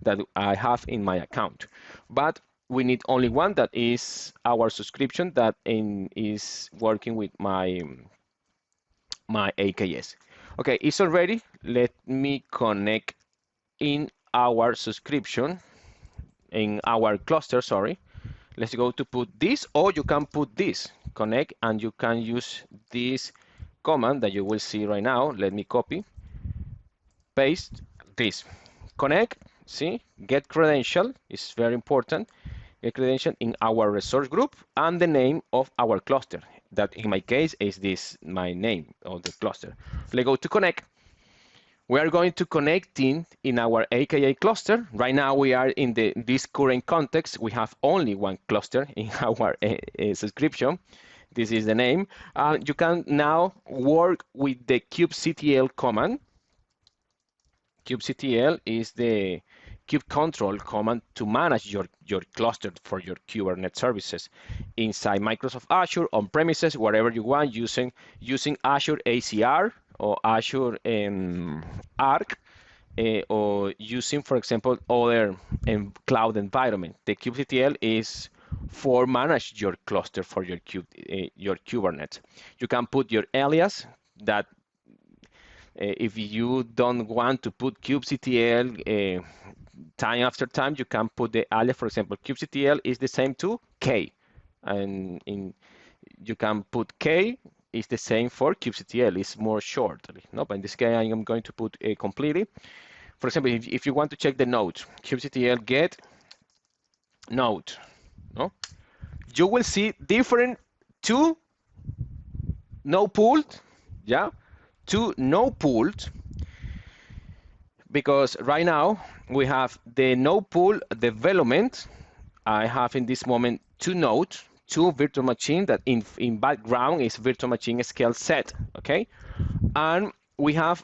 that I have in my account. But we need only one, that is our subscription that is working with my AKS. Okay, it's all ready. Let me connect in our subscription, in our cluster, sorry. Let's go to put this, or you can put this, connect, and you can use this command that you will see right now. Let me copy, paste this, connect, see, get credential is very important. Get credential in our resource group and the name of our cluster. That in my case is this, my name of the cluster. Let's go to connect. We are going to connect in our AKA cluster. Right now we are in this current context. We have only one cluster in our subscription. This is the name. You can now work with the kubectl command. kubectl is the kube control command to manage your cluster for your Kubernetes services inside Microsoft Azure, on premises, wherever you want, using Azure ACR or Azure Arc, or using, for example, other cloud environment. The kubectl is for manage your cluster for your Kubernetes. You can put your alias that if you don't want to put kubectl time after time, you can put the alias. For example, kubectl is the same to k, and you can put k is the same for kubectl. It's more short, no? But in this case, I am going to put a completely. For example, if you want to check the node, kubectl get node, no? You will see different two no pooled, yeah, two no pooled, because right now we have the no pool development. I have in this moment two nodes, two virtual machine that in background is virtual machine scale set, okay? And we have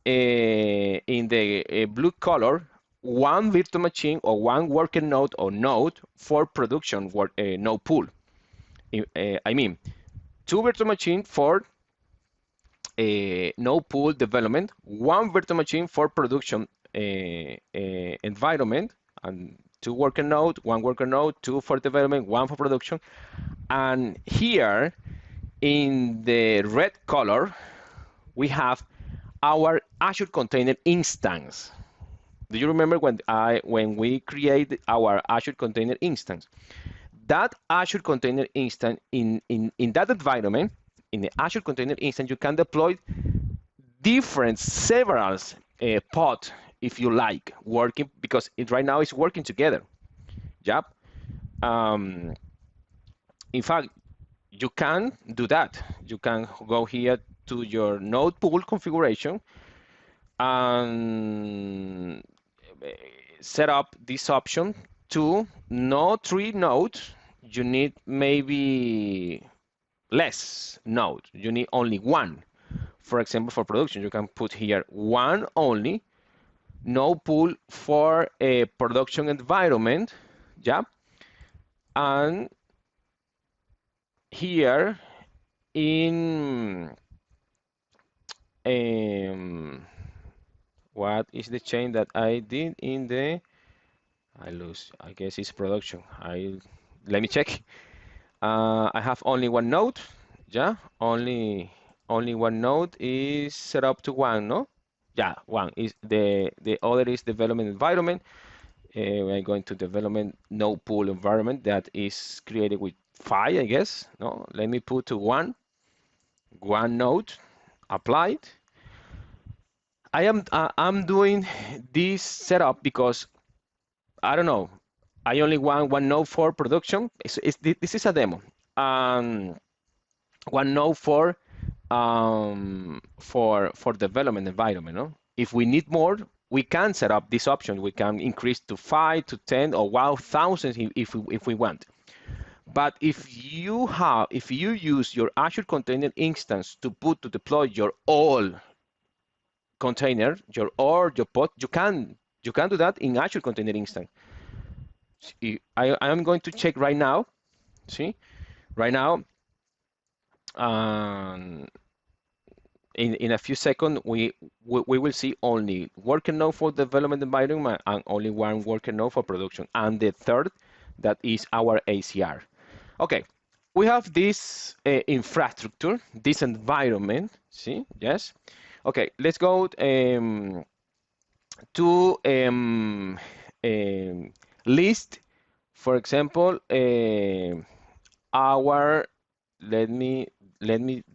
in the blue color, one virtual machine or one working node or node for production work, no pool. I mean, two virtual machine for no pool development, one virtual machine for production environment, and two worker node, one worker node, two for development, one for production. And here in the red color, we have our Azure Container Instance. Do you remember when we create our Azure Container Instance? That Azure Container Instance in that environment, in the Azure Container Instance, you can deploy different several pods, if you like, working, because right now it's working together. Yep. In fact, you can do that. You can go here to your node pool configuration and set up this option to no 3 nodes. You need maybe less node. You need only one. For example, for production, you can put here one only, no pool for a production environment, yeah. And here in what is the change that I did in the, I guess it's production. Let me check. I have only one node, yeah, only one node is set up to one, no? Yeah, one is the other is development environment. We're going to development no pool environment that is created with 5, I guess. No, let me put to one node applied. I'm doing this setup because I don't know. I only want one node for production. This is a demo. One node for development environment. No? If we need more, we can set up this option. We can increase to 5 to 10 or 1,000 if we want. But if you use your Azure Container Instance to deploy your all container, your pod, you can do that in Azure Container Instance. I am going to check right now. See, right now, in a few seconds, we will see only working node for development environment and only one working node for production. And the third that is our ACR. Okay, we have this infrastructure, this environment. See, yes. Okay, let's go to list, for example, our. Let me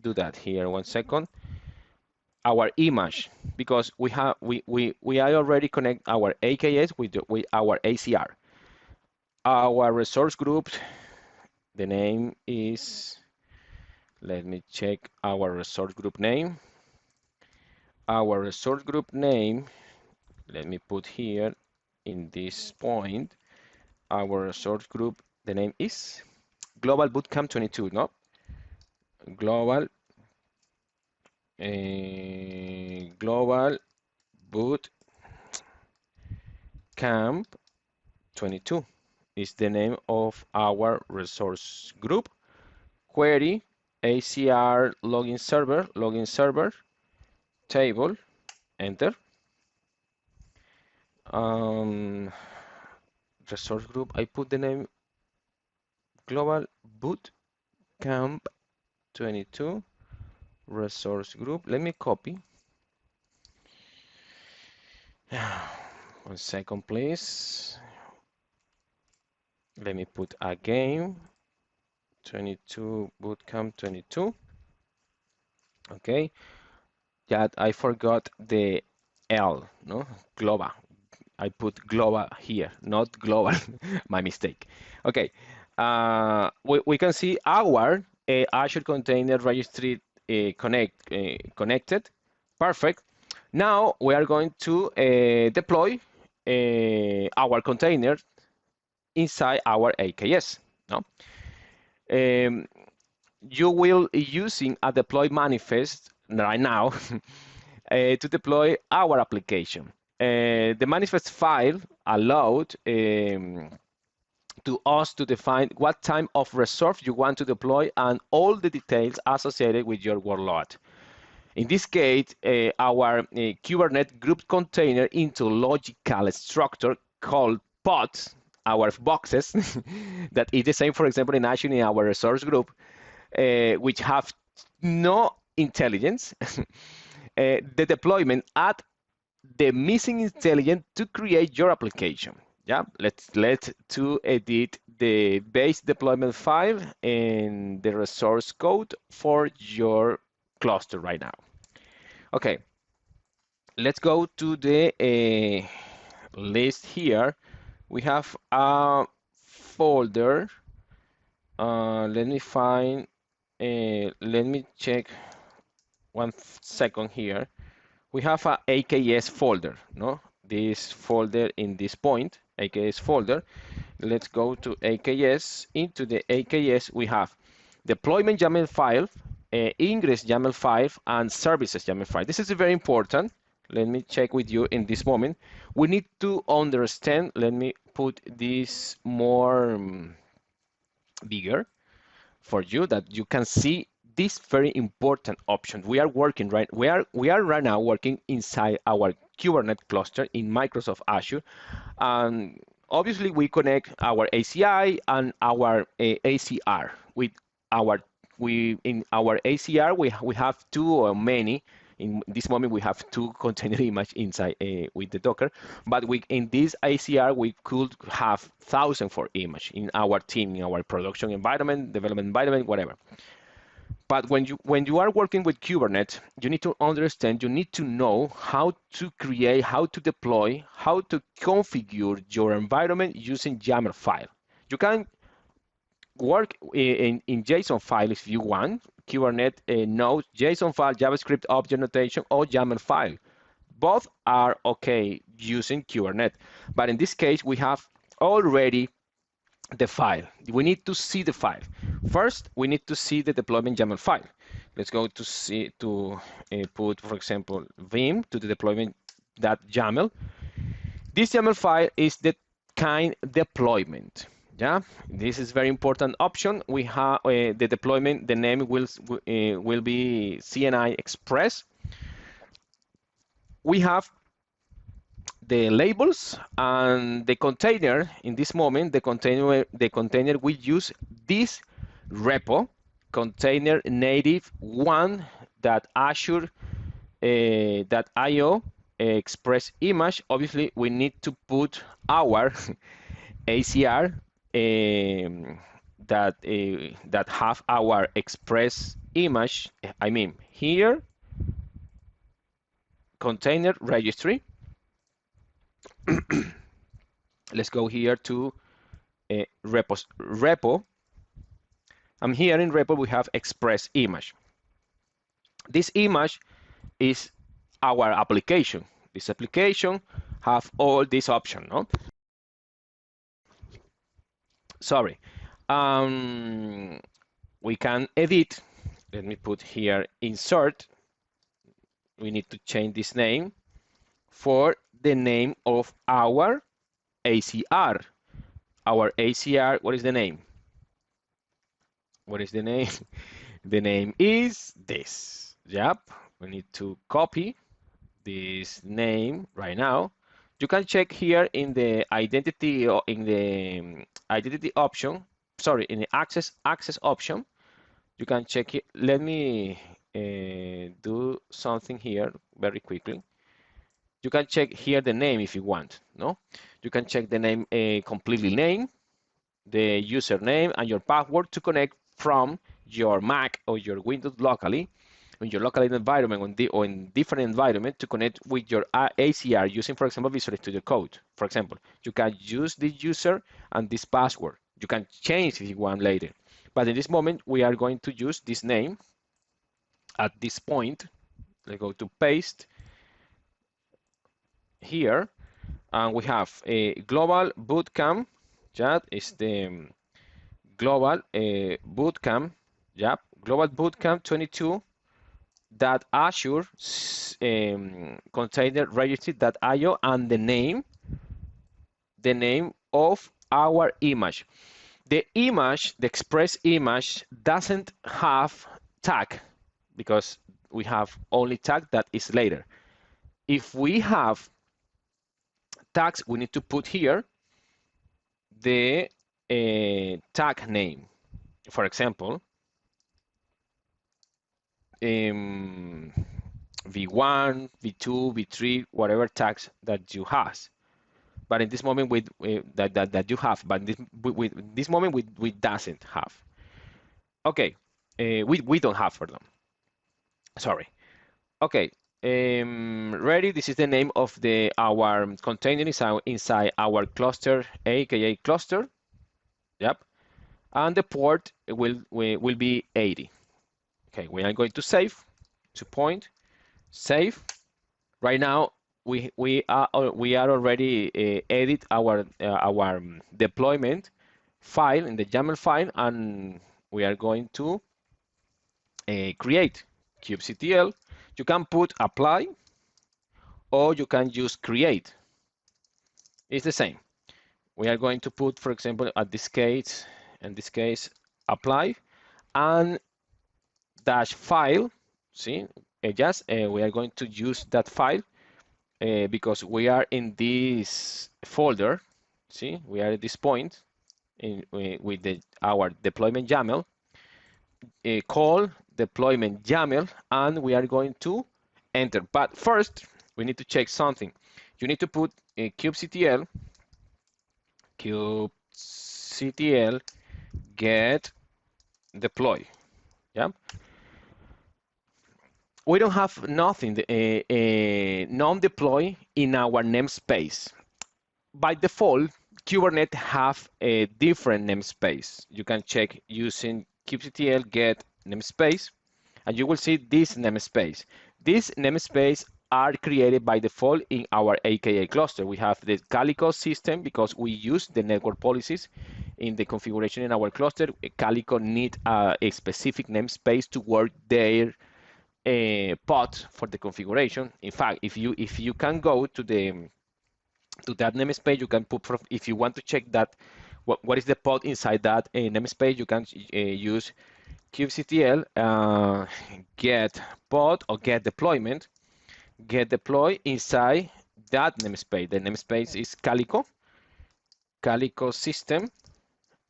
do that here. 1 second. Our image, because we are already connect our AKS with our ACR. Our resource group, the name is, let me check our resource group name. Our resource group name, let me put here in this point, our resource group, the name is Global Bootcamp 22, no? Global Global Bootcamp 22 is the name of our resource group. Query ACR login server table, enter. Resource group, I put the name Global Bootcamp 22 resource group. Let me copy. 1 second, please. Let me put again 22 bootcamp 22. Okay, that I forgot the L, no, global. I put global here, not global. My mistake. Okay, we can see our Azure Container Registry connected. Perfect. Now we are going to deploy our container inside our AKS. No, you will be using a deploy manifest right now to deploy our application. The manifest file allowed to us to define what type of resource you want to deploy and all the details associated with your workload. In this case, our Kubernetes group container into logical structure called pods, our boxes, that is the same, for example, in Azure in our resource group, which have no intelligence. The deployment add the missing intelligence to create your application. Yeah, let's to edit the base deployment file and the resource code for your cluster right now. Okay, let's go to the list here. We have a folder. Let me find, let me check 1 second here. We have a AKS folder, no? This folder in this point, AKS folder. Let's go to AKS. Into the AKS, we have deployment YAML file, ingress YAML file, and services YAML file. This is very important. Let me check with you in this moment. We need to understand, let me put this more bigger for you that you can see this very important option. We are working we are right now working inside our Kubernetes cluster in Microsoft Azure, and obviously we connect our ACI and our ACR with in our ACR we have two or many. In this moment, we have two container image inside with the Docker, but in this ACR, we could have 1,000 for image in our team, in our production environment, development environment, whatever. But when you are working with Kubernetes, you need to understand, you need to know how to create, how to deploy, how to configure your environment using YAML file. You can work in JSON file if you want. Kubernetes knows JSON file, JavaScript object notation, or YAML file. Both are okay using Kubernetes. But in this case, we have already the file. We need to see the file. First, we need to see the deployment YAML file. Let's go to put, for example, vim to the deployment.yaml. This YAML file is the kind deployment. Yeah, this is very important option. We have the deployment. The name will be CNI Express. We have the labels, and the container. In this moment, the container will use this repo, container native one that Azure that IO express image. Obviously, we need to put our ACR that have our express image. I mean, here, container registry. Let's go here to repo. And here in repo, we have express image. This image is our application. This application have all these options, no? Sorry. We can edit. Let me put here insert. We need to change this name for the name of our ACR. Our ACR, what is the name? What is the name? The name is this. Yep. We need to copy this name right now. You can check here in the identity or in the identity option. Sorry, in the access option. You can check it. Let me do something here very quickly. You can check here the name if you want. No, you can check the name completely name, the username, and your password to connect from your Mac or your Windows locally, in your local environment or in different environment to connect with your ACR using, for example, Visual Studio Code. For example, you can use this user and this password. You can change if you want later. But in this moment, we are going to use this name at this point. Let's go to paste here. And we have a Global Bootcamp. That is the Global Bootcamp. Yep, Global Bootcamp 22 that Azure container registry.io and the name of our image. The image, the express image, doesn't have tag because we have only tag that is later. If we have tags, we need to put here the tag name. For example, V1, V2, V3, whatever tags that you have. But in this moment, that you have, but with this moment, we doesn't have. Okay, we don't have for them. Sorry. Okay, ready. This is the name of our container inside our cluster, aka cluster. Yep, and the port will be 80. Okay, we are going to save. To point, save. Right now, we are already edit our deployment file in the YAML file, and we are going to create kubectl. You can put apply, or you can use create. It's the same. We are going to put, for example, in this case, apply and dash file. See, we are going to use that file because we are in this folder. See, we are at this point with our deployment YAML. Call deployment YAML, and we are going to enter. But first, we need to check something. You need to put kubectl get deploy. Yeah. We don't have nothing non-deploy in our namespace. By default, Kubernetes have a different namespace. You can check using kubectl get namespace, and you will see this namespace. These namespaces are created by default in our AKA cluster. We have the Calico system because we use the network policies in the configuration in our cluster. Calico need a specific namespace to work their pod for the configuration. In fact, if you can go to that namespace, you can put, if you want to check that what is the pod inside that namespace, you can use kubectl get pod or get deployment, get deploy inside that namespace. The namespace is Calico system,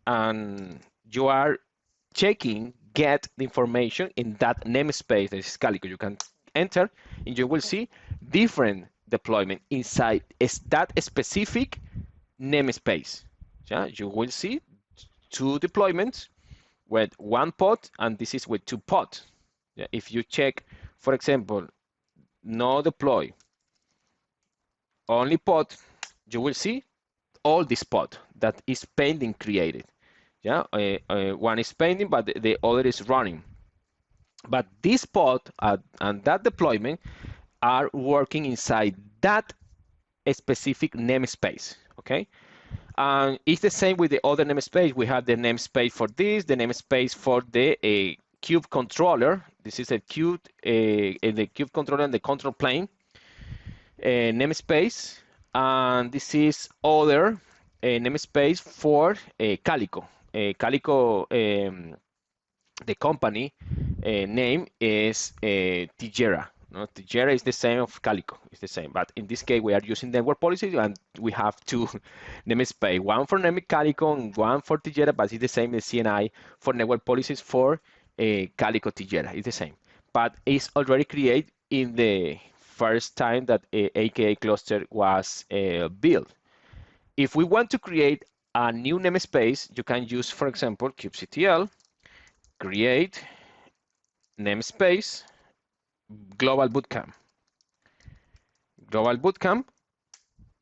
and you are checking get the information in that namespace. This is Calico. You can enter and you will see different deployment inside that specific namespace. Yeah, you will see 2 deployments with 1 pod, and this is with 2 pods. Yeah, if you check, for example, no deploy, only pod, you will see all this pod that is pending created. Yeah, one is pending, but the other is running. But this pod and that deployment are working inside that specific namespace. Okay, and it's the same with the other namespace. We have the namespace for this, the namespace for the cube controller. This is a cube, the cube controller and the control plane namespace, and this is other namespace for Calico. Calico, the company name is Tigera. No, Tigera is the same of Calico. It's the same, but in this case we are using network policies, and we have 2 namespace, one for Calico and one for Tigera, but it's the same as CNI for network policies for Calico Tigera. It's the same, but it's already created in the first time that AKA cluster was built. If we want to create a new namespace, you can use, for example, kubectl create namespace Global Bootcamp. Global Bootcamp,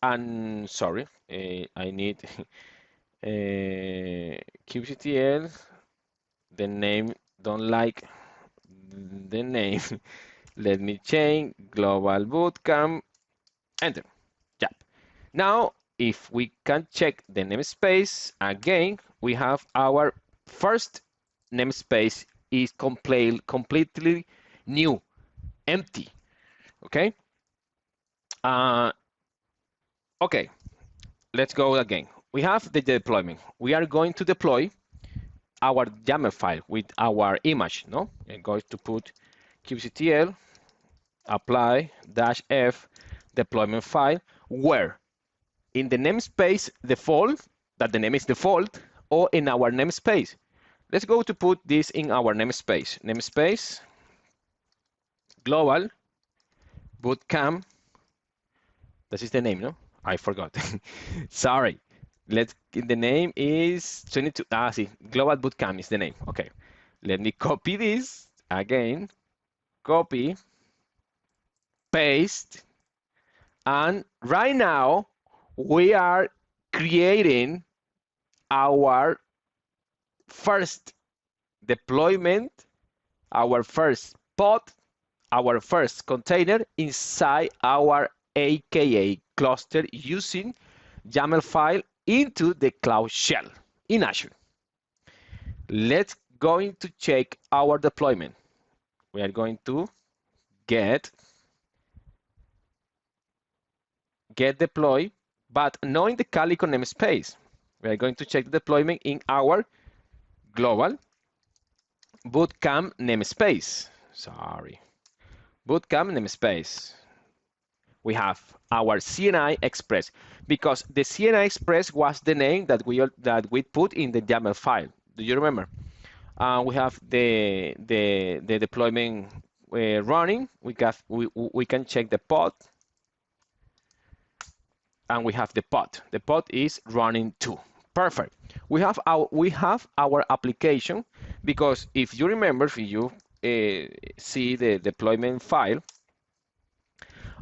and sorry, I need kubectl. The name don't like the name. Let me change Global Bootcamp. Enter. Yeah. Now, if we can check the namespace again, we have our first namespace is completely new, empty. Okay. Okay. Let's go again. We have the deployment. We are going to deploy our YAML file with our image. No, I'm going to put kubectl apply -f deployment file, where in the namespace default, that the name is default, or in our namespace. Let's go to put this in our namespace. Namespace global bootcamp. This is the name, no? I forgot. Sorry. The name is 22. See, Global Bootcamp is the name. Okay. Let me copy this again. Copy, paste, and right now we are creating our first deployment, our first pod, our first container inside our AKA cluster using YAML file into the Cloud Shell in Azure. Let's going to check our deployment. We are going to get deploy, but not in the Calico namespace. We are going to check the deployment in our global bootcamp namespace. Sorry, bootcamp namespace. We have our CNI Express, because the CNI Express was the name that we put in the YAML file. Do you remember? We have the deployment running. We can check the pod, and we have the pod. The pod is running too. Perfect. We have our application, because if you remember, if you see the deployment file,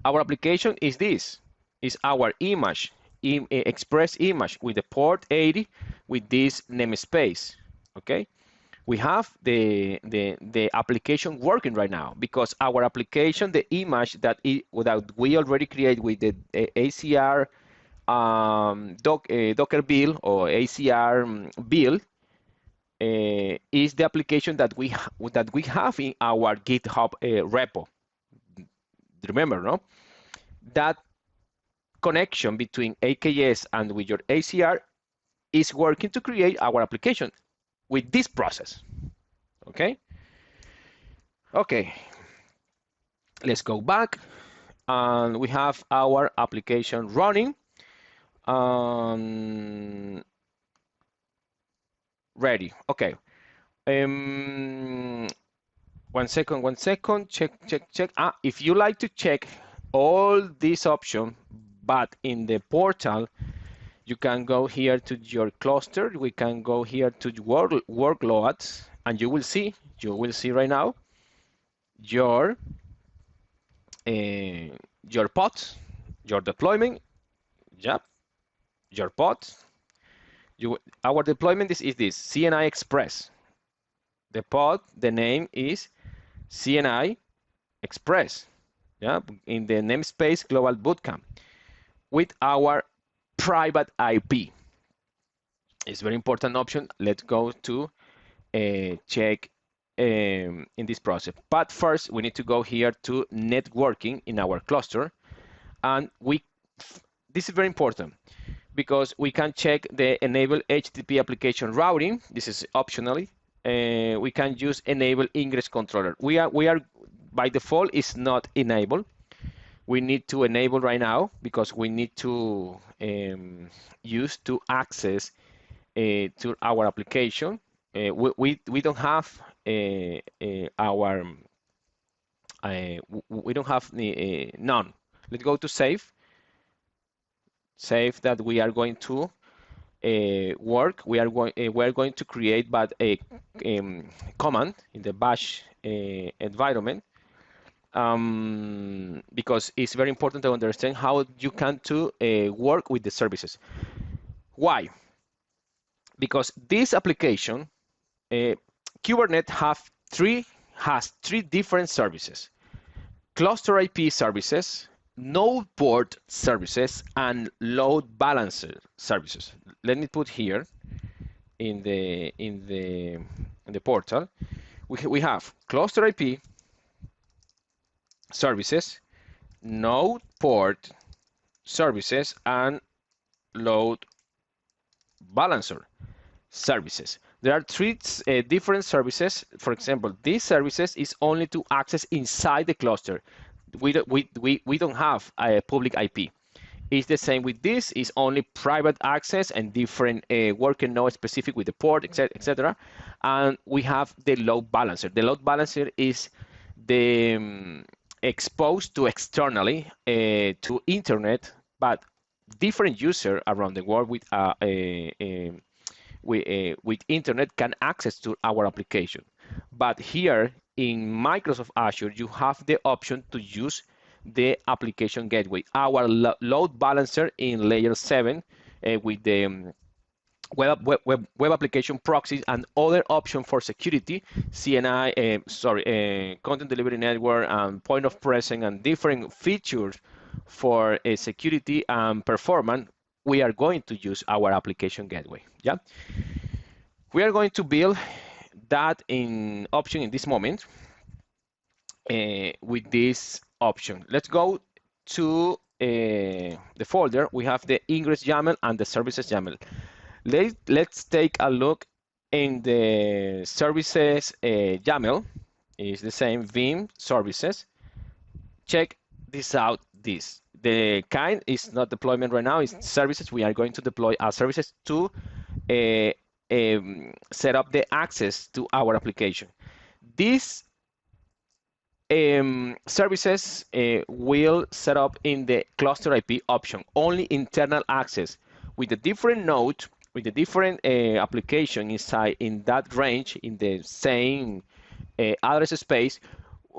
our application is this. Is our image, express image with the port 80 with this namespace. Okay. We have the application working right now, because our application, the image that we already create with the ACR Docker build or ACR build is the application that we have in our GitHub repo. Remember, no? That connection between AKS and with your ACR is working to create our application with this process. Okay. Okay. Let's go back. and we have our application running. Ready. Okay. One second. Check. If you like to check all these options, but in the portal, you can go here to your cluster. We can go here to workloads, and you will see right now your pods, your deployment. Yep, your pods. Our deployment is this CNI Express. The pod, the name is CNI Express. Yeah, in the namespace Global Bootcamp with our private IP. It's a very important option. Let's go to check in this process. But first, we need to go here to networking in our cluster, and this is very important because we can check the enable HTTP application routing. This is optionally. We can use enable ingress controller. We are by default is not enabled. We need to enable right now because we need to use to access to our application. We don't have our we don't have none. Let's go to save that we are going to work. We are going to create but a command in the bash environment, because it's very important to understand how you can work with the services. Why? Because this application, Kubernetes has three different services: cluster IP services, node port services, and load balancer services. Let me put here in the portal. We have cluster IP services, node port services, and load balancer services. There are three different services. For example, these services is only to access inside the cluster. We don't have a public IP. It's the same with this. It's only private access and different working node specific with the port, etc. And we have the load balancer. The load balancer is the exposed to externally to internet, but different user around the world with internet can access to our application. But here in Microsoft Azure, you have the option to use the application gateway, our load balancer in layer 7 with the web application proxies and other option for security, CNI, content delivery network, and point of presence, and different features for security and performance. We are going to use our application gateway. Yeah, we are going to build that in option in this moment with this option. Let's go to the folder. We have the ingress YAML and the services YAML. Let's take a look in the services YAML. Is the same Vim services. Check this out. The kind is not deployment right now. It's services. We are going to deploy our services to set up the access to our application. These services will set up in the cluster IP option, only internal access with a different node, with a different application inside in that range, in the same address space,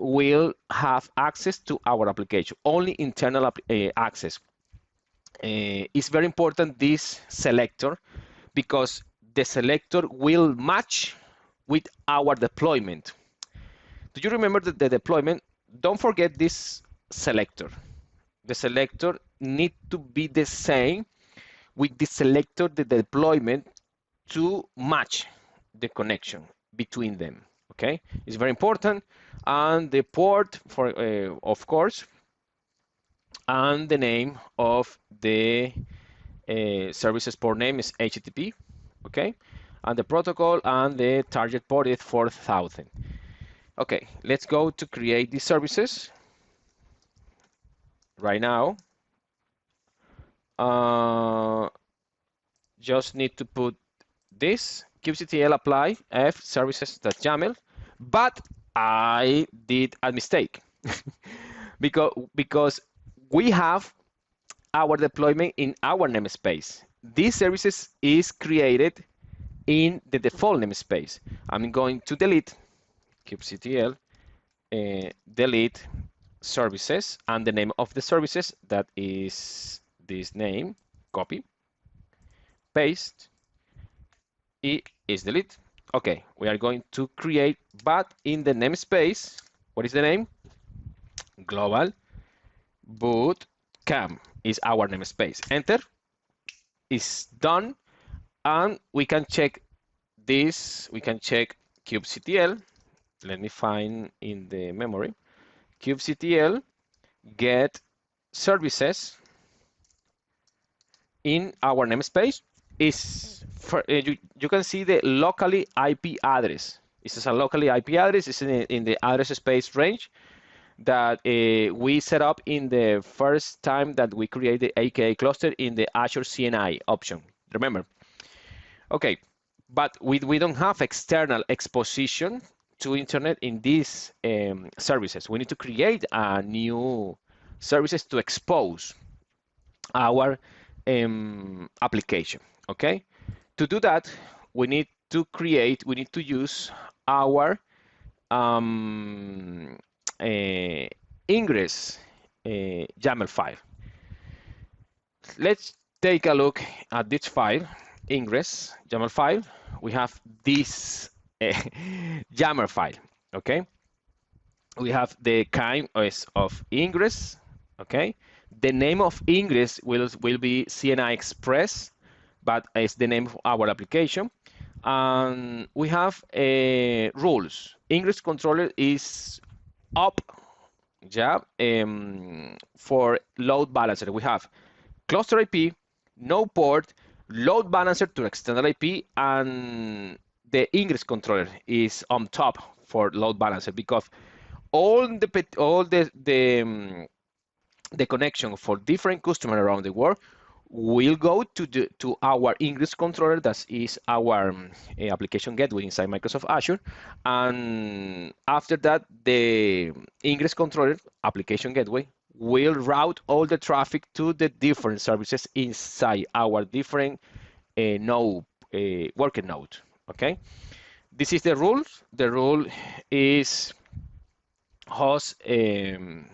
will have access to our application, only internal access. It's very important, this selector, because the selector will match with our deployment. Do you remember the deployment? Don't forget this selector. The selector need to be the same with the selector, the deployment, to match the connection between them. Okay, it's very important. And the port, for of course, and the name of the services port name is HTTP. Okay, and the protocol and the target port is 4000. Okay, let's go to create these services. right now. Just need to put this kubectl apply f services.yaml, but I did a mistake because we have our deployment in our namespace. This services is created in the default namespace. I'm going to delete kubectl, delete services, and the name of the services, that is this name, copy, paste, is delete. Okay, we are going to create, but in the namespace, what is the name? Global Bootcamp is our namespace. Enter. Is done, and we can check this. We can check kubectl. Let me find in the memory. kubectl get services in our namespace is you can see the locally IP address. This is a locally IP address. It's in the address space range that we set up in the first time that we create the AKA cluster in the Azure CNI option. Remember? Okay, but we don't have external exposition to internet in these services. We need to create a new services to expose our application. Okay, to do that, we need to use our ingress YAML file. Let's take a look at this file, ingress YAML file. We have this YAML file. Okay, we have the kind of ingress. Okay, the name of ingress will be CNI Express, but it's the name of our application. And we have rules. Ingress controller is up, yeah, for load balancer. We have cluster IP, no port, load balancer to external IP, and the ingress controller is on top for load balancer, because all the connection for different customers around the world will go to our ingress controller, that is our application gateway inside Microsoft Azure. And after that, the ingress controller application gateway will route all the traffic to the different services inside our different working node. Okay, this is the rule. The rule is host, the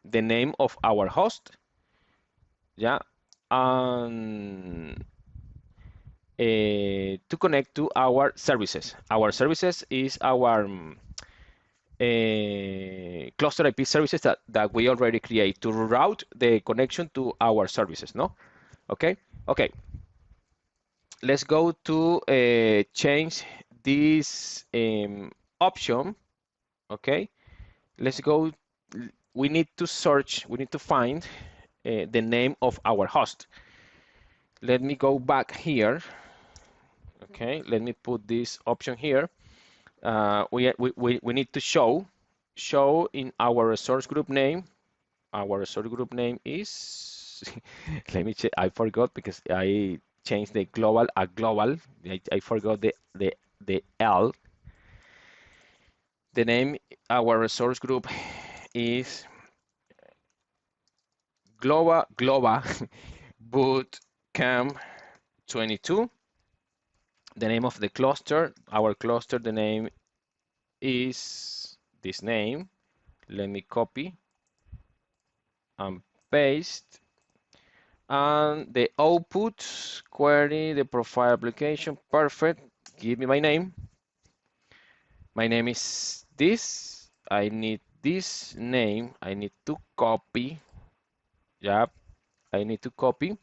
name of our host, yeah, and to connect to our services. Our services is our cluster IP services that we already create to route the connection to our services, no? Okay, okay. Let's go to change this option, okay? Let's go, we need to search, we need to find the name of our host. Let me go back here. Okay, let me put this option here. We need to show in our resource group name. Our resource group name is, let me check, I forgot because I changed the global a global. I forgot the L. The name, our resource group is Global Bootcamp 22. The name of the cluster, our cluster, the name is this name. Let me copy and paste. And the output query, the profile application, perfect. Give me my name. My name is this. I need this name. I need to copy. Yep, I need to copy.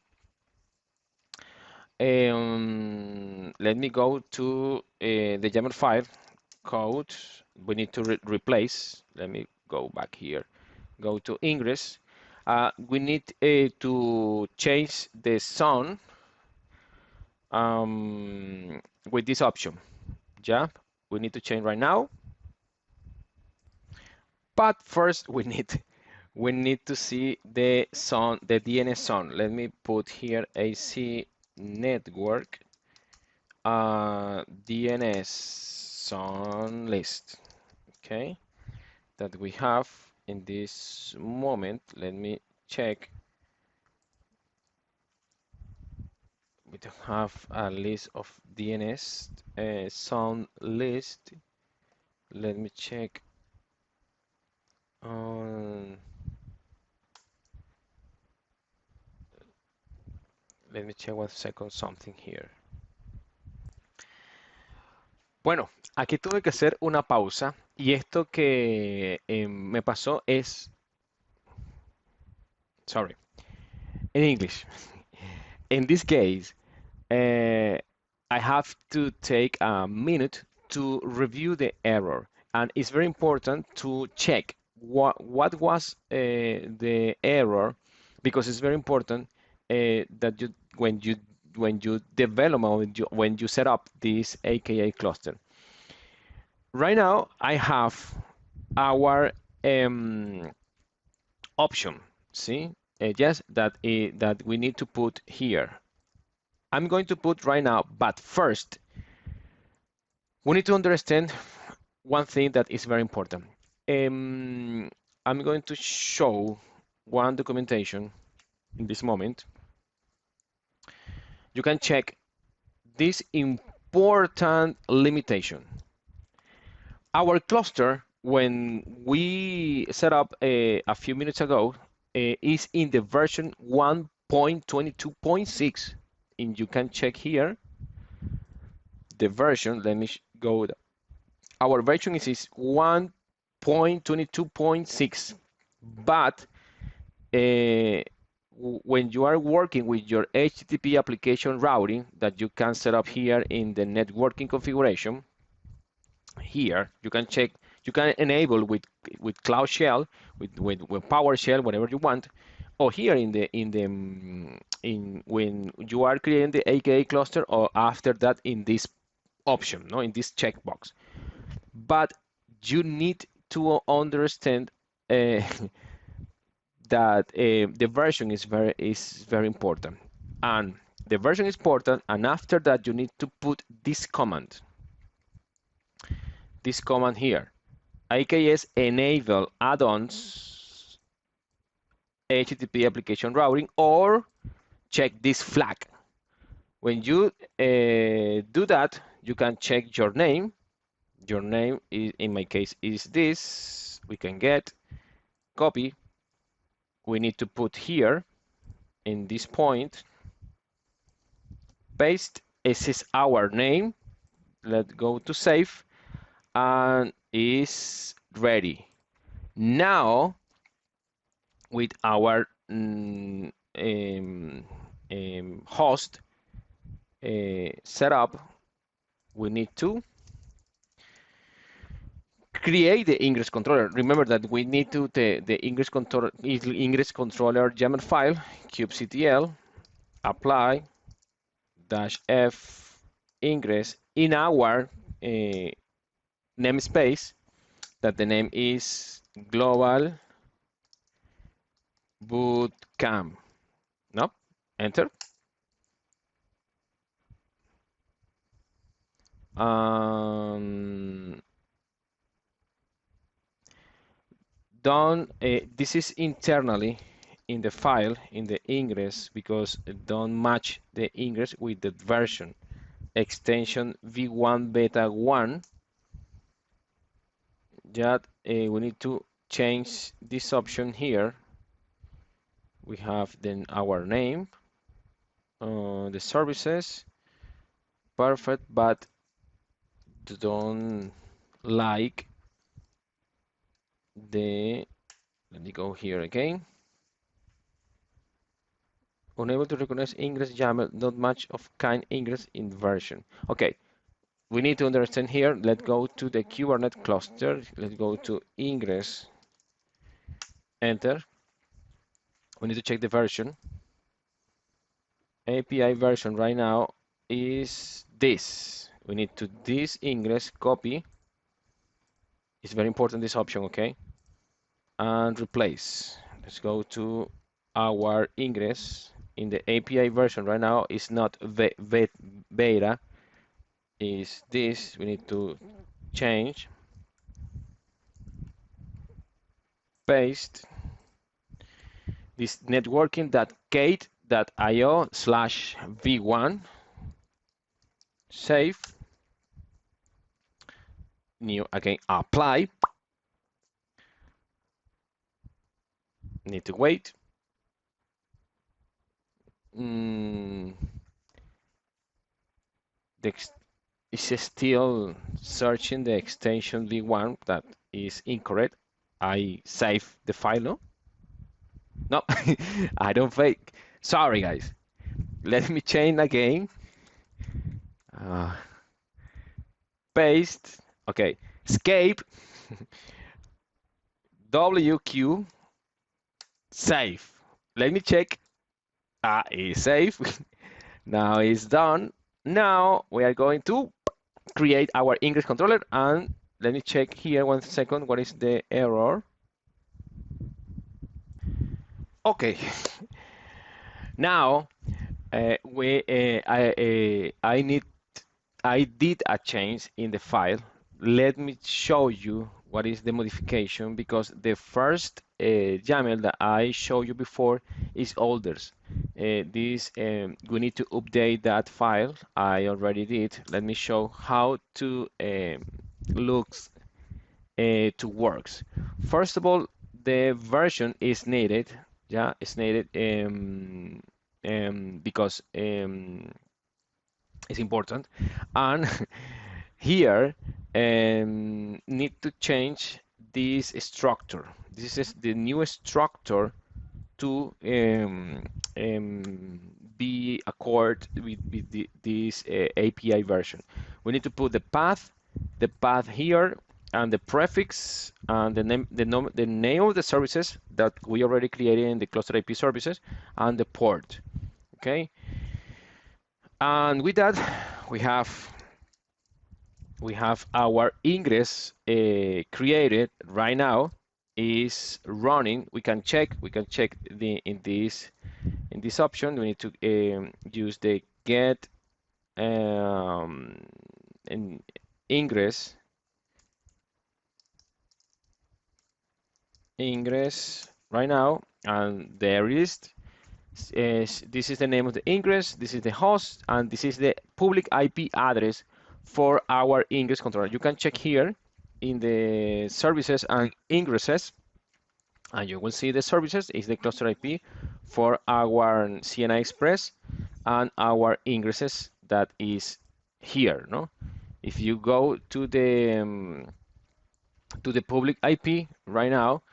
Let me go to the YAML file code. We need to replace. Let me go back here. Go to ingress. We need to change the zone with this option. Yeah, we need to change right now. But first we need we need to see the zone, the DNS zone. Let me put here AC network DNS zone list. Okay, that we have in this moment. Let me check. We don't have a list of DNS zone list. Let me check on. Let me check 1 second something here. Bueno, aquí tuve que hacer una pausa y esto que me pasó es, sorry, in English. In this case, I have to take a minute to review the error, and it's very important to check what was the error, because it's very important that you when you develop or when you set up this AKA cluster. Right now, I have our option. See, yes, that we need to put here. I'm going to put right now, but first, we need to understand one thing that is very important. I'm going to show one documentation in this moment. You can check this important limitation. Our cluster, when we set up a few minutes ago, is in the version 1.22.6. And you can check here the version. Let me go. Our version is 1.22.6. But when you are working with your HTTP application routing that you can set up here in the networking configuration, here you can check, you can enable with Cloud Shell, with PowerShell, whatever you want, or here when you are creating the AKA cluster, or after that in this option, no, in this checkbox. But you need to understand that the version is very important, and the version is important, and after that you need to put this command here, AKS enable add-ons HTTP application routing, or check this flag. When you do that, you can check your name. Your name is, in my case, is this. We can get copy. We need to put here in this point, paste. This is our name. Let's go to save, and is ready. Now, with our host setup, we need to create the ingress controller. Remember that we need to the ingress controller YAML file, kubectl, apply -f ingress in our namespace, that the name is Global Bootcamp. No, enter. This is internally in the file, in the ingress, because don't match the ingress with the version. Extension v1 beta 1. That we need to change this option here. We have then our name, the services, perfect, but don't like the, let me go here again. Unable to recognize ingress YAML, not much of kind ingress in version. Okay, we need to understand here. Let's go to the Kubernetes cluster. Let's go to ingress, enter. We need to check the version. API version right now is this. We need to this ingress copy. It's very important, this option, okay? and replace. Let's go to our ingress in the API version. Right now it's not beta, is this. We need to change, paste this networking.kate.io/v1, save, new again, apply. Need to wait. It's still searching the extension v1 that is incorrect. I save the file, no? No, I don't fake. Sorry, guys. Let me change again. Paste. Okay. Escape. WQ. Save. Let me check. It's safe. Now it's done. Now we are going to create our Ingress controller, and let me check here 1 second. What is the error? Okay. Now I did a change in the file. Let me show you what is the modification, because the first YAML that I showed you before is older. We need to update that file. I already did. Let me show how to looks to works. First of all, the version is needed. Yeah, it's needed because it's important. And here need to change this structure. This is the new structure to be accord with this API version. We need to put the path here, and the prefix, and the name of the services that we already created in the cluster IP services, and the port. Okay, and with that we have our ingress created right now, is running. We can check in this option. We need to use the get ingress right now, and there is this is the name of the ingress, this is the host, and this is the public IP address for our ingress controller. You can check here in the services and ingresses, and you will see the services is the cluster IP for our CNI Express, and our ingresses that is here. No, if you go to the public IP right now,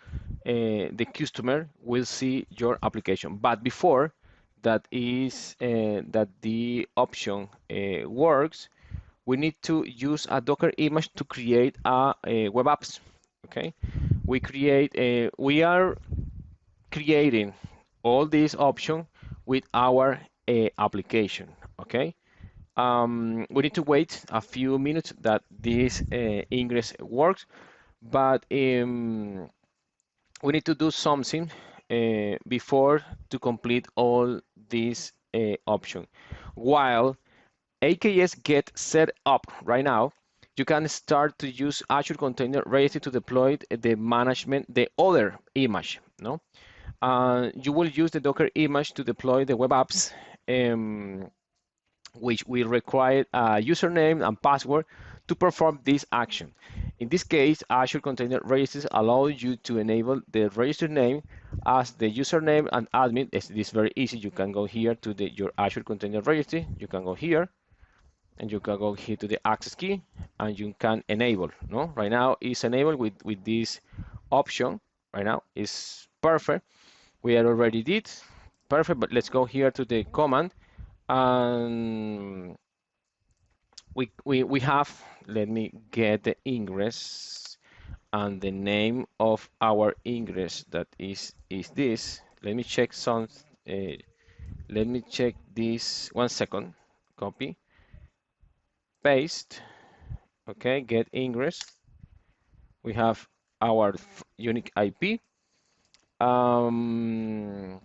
the customer will see your application. But before that is that the option works, we need to use a Docker image to create a web apps. Okay, we are creating all these options with our application. Okay, we need to wait a few minutes that this ingress works, but we need to do something before to complete all these options. While AKS get set up right now, you can start to use Azure Container Registry to deploy the other image. No, you will use the Docker image to deploy the web apps, which will require a username and password to perform this action. In this case, Azure Container Registries allow you to enable the register name as the username and admin. This is very easy. You can go here to your Azure Container Registry. You can go here, and you can go here to the access key, and you can enable. No, right now it's enabled with this option. Right now is perfect. We already did perfect, but let's go here to the command, and we have, let me get the ingress and the name of our ingress, that is this. Let me check some let me check this 1 second. Copy, paste. Okay, get ingress. We have our unique IP. Let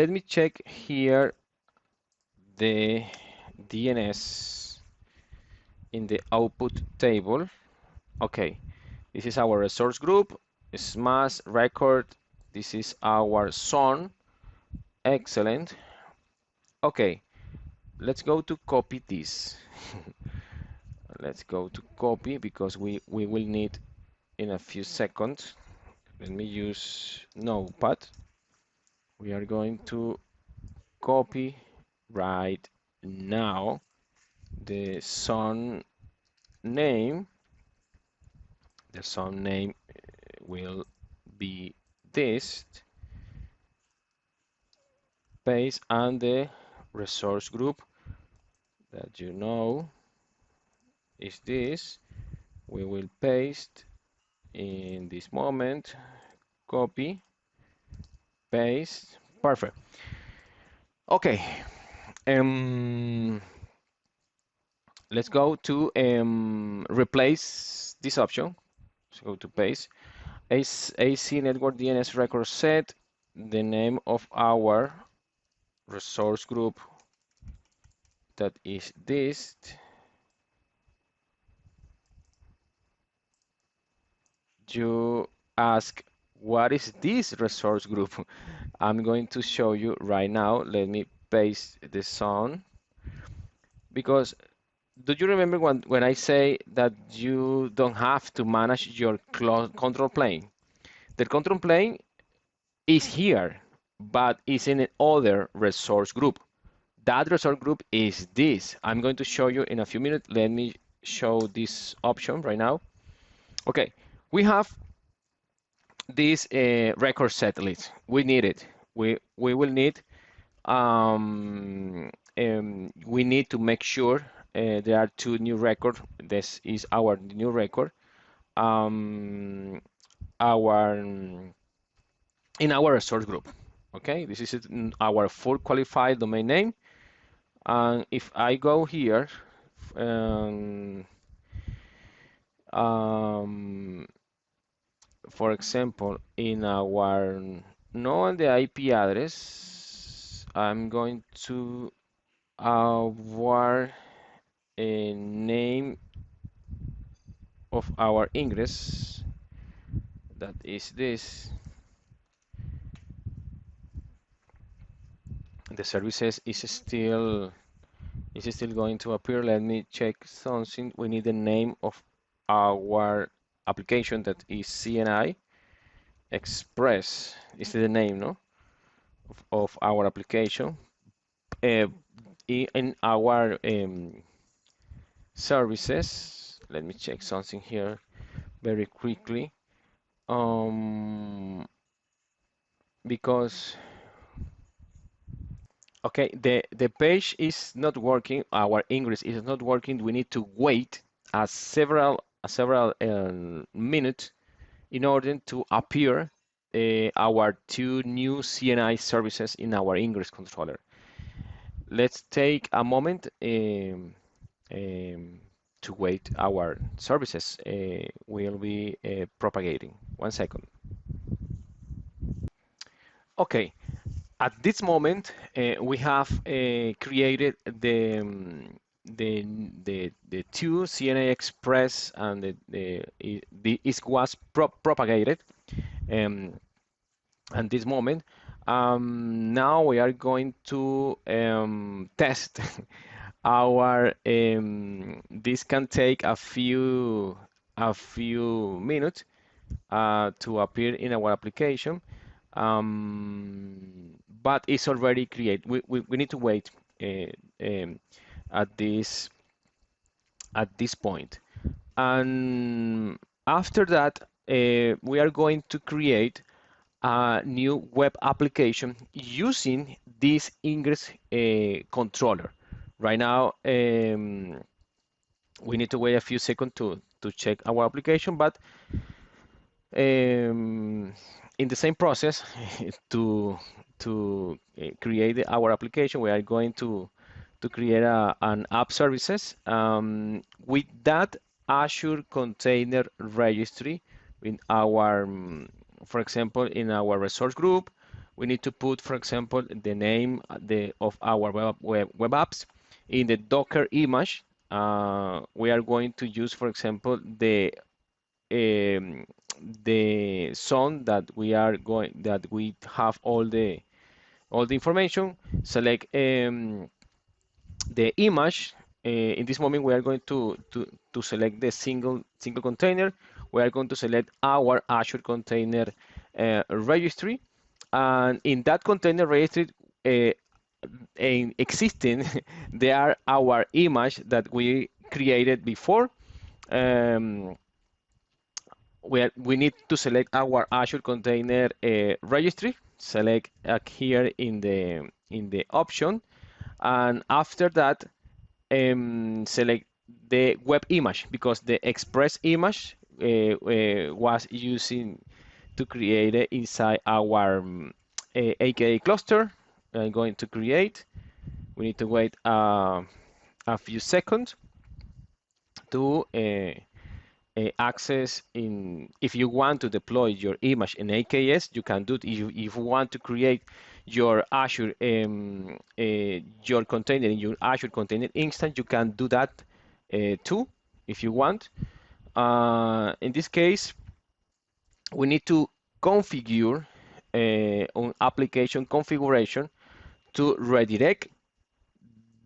me check here the DNS in the output table. Okay, this is our resource group, smash record. This is our zone. Excellent. Okay, let's go to copy this. Let's go to copy because we will need in a few seconds. Let me use Notepad. We are going to copy right now the zone name. The zone name will be this. Paste, and the resource group that you know is this. We will paste in this moment. Copy, paste, perfect. Okay, let's go to replace this option. Let's go to paste. AC network DNS record set, the name of our resource group, that is this. You ask, what is this resource group? I'm going to show you right now. Let me paste this on, because do you remember when I say that you don't have to manage your control plane? The control plane is here, but it's in another resource group. That resource group is this. I'm going to show you in a few minutes. Let me show this option right now. Okay, we have this record set list. We need it. We will need. We need to make sure there are two new records. This is our new record. Our in our resource group. Okay, this is our full qualified domain name. And if I go here, for example, in our know the IP address, I'm going to our name of our ingress, that is this. The services is still going to appear. Let me check something. We need the name of our application, that is CNI Express. Is the name, no, of our application. In our services, let me check something here very quickly, because okay, the page is not working. Our ingress is not working. We need to wait several minutes in order to appear our two new CNI services in our ingress controller. Let's take a moment to wait. Our services will be propagating. 1 second. Okay, at this moment we have created the two CNA Express, and it was propagated. At this moment, now we are going to test our. This can take a few minutes to appear in our application, but it's already created. We need to wait at this point, and after that we are going to create a new web application using this ingress controller. Right now, we need to wait a few seconds to check our application, but in the same process to create our application, we are going to create an app services with that Azure Container Registry in our, for example, in our resource group, we need to put, for example, the name of our web apps. In the Docker image, we are going to use, for example, um, the zone that we have all the information. Select the image. In this moment, we are going to select the single container. We are going to select our Azure container registry, and in that container registry, in existing, there are our image that we created before. We need to select our Azure container registry. Select here in the option, and after that, select the web image, because the express image was using to create it inside our AKA cluster. I'm going to create. We need to wait a few seconds to access in. If you want to deploy your image in AKS, you can do it. If you want to create your Azure your container in your Azure container instance, you can do that too if you want. In this case, we need to configure on application configuration to redirect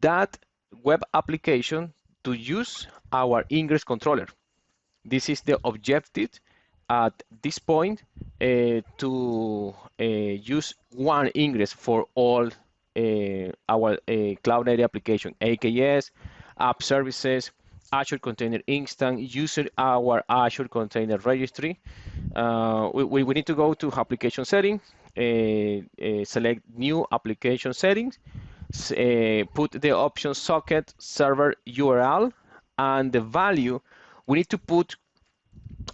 that web application to use our ingress controller. This is the objective at this point, to use one ingress for all our cloud native application, AKS, app services, Azure Container Instance, using our Azure Container Registry. We need to go to application settings, select new application settings, put the option socket server URL, and the value we need to put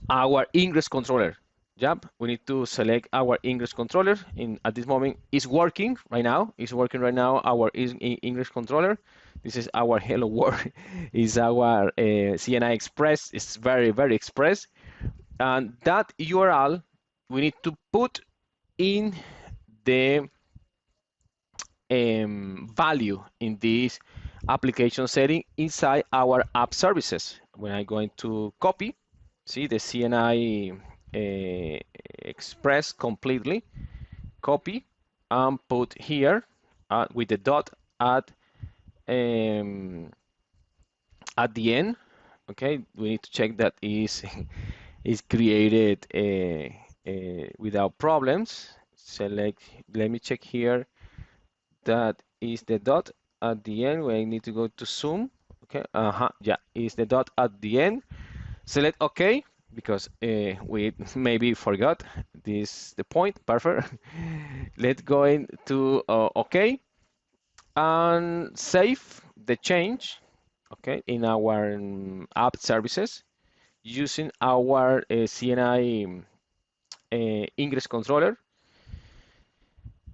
our ingress controller. Yep, we need to select our ingress controller. At this moment, it's working right now. It's working right now. Our ingress controller. This is our hello world. Is our CNI Express. It's very express. And that URL we need to put in the value in this application setting inside our app services. When I'm going to copy, see the CNI Express completely, copy and put here with the dot at the end. Okay, we need to check that is created without problems. Select. Let me check here. That is the dot at the end where I need to go to zoom. Okay, yeah, is the dot at the end. Select OK, because we maybe forgot this the point. Perfect. Let's go into OK and save the change. Okay, in our app services using our CNI ingress controller.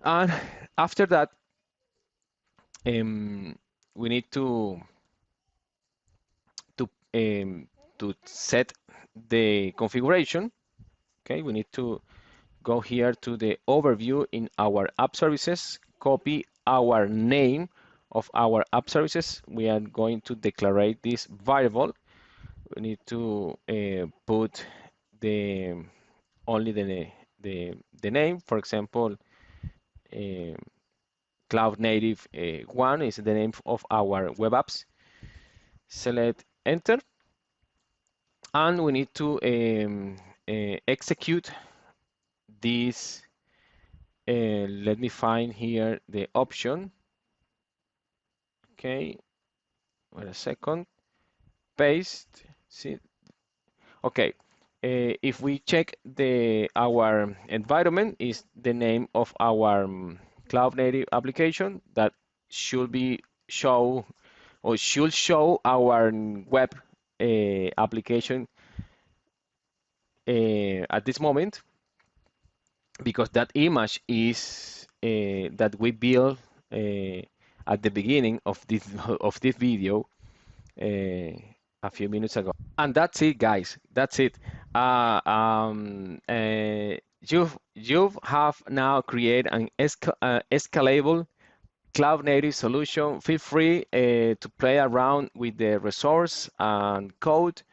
And after that, we need to set the configuration. Okay, we need to go here to the overview in our app services, copy our name of our app services. We are going to declare this variable. We need to put only the name. For example, Cloud Native 1 is the name of our web apps. Select enter, and we need to execute this. Let me find here the option. Okay, wait a second. Paste. See. Okay. If we check our environment is the name of our cloud native application that should show our web application at this moment, because that image is that we built at the beginning of this video a few minutes ago. And that's it, guys. That's it. You have now created an scalable cloud native solution. Feel free to play around with the resource and code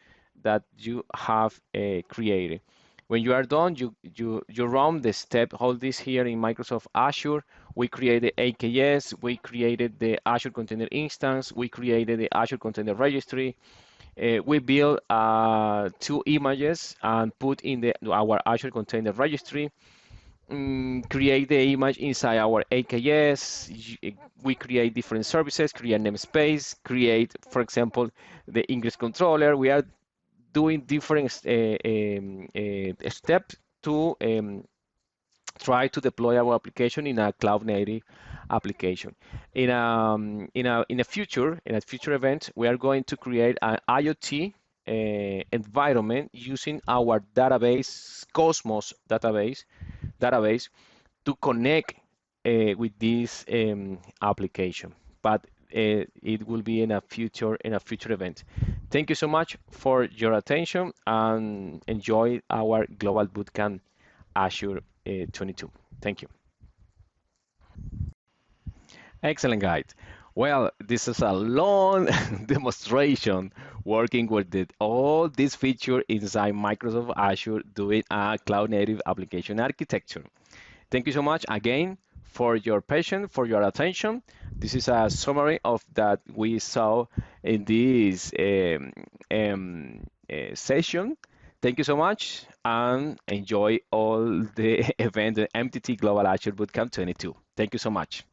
that you have created. When you are done, you run the step. Hold this here in Microsoft Azure. We created AKS, we created the Azure Container Instance, we created the Azure Container Registry. We built two images and put in our Azure Container Registry. Create the image inside our AKS. We create different services, create namespace, create, for example, the Ingress controller. We are doing different steps to try to deploy our application in a cloud native application. In a future event, we are going to create an IoT environment using our database, Cosmos database to connect with this application. But it will be in a future event. Thank you so much for your attention and enjoy our Global Bootcamp Azure 22. Thank you. Excellent, guys. Well, this is a long demonstration working with all these features inside Microsoft Azure doing a cloud native application architecture. Thank you so much again for your patience, for your attention. This is a summary of that we saw in this session. Thank you so much and enjoy all the event, the MTT Global Azure Bootcamp 22. Thank you so much.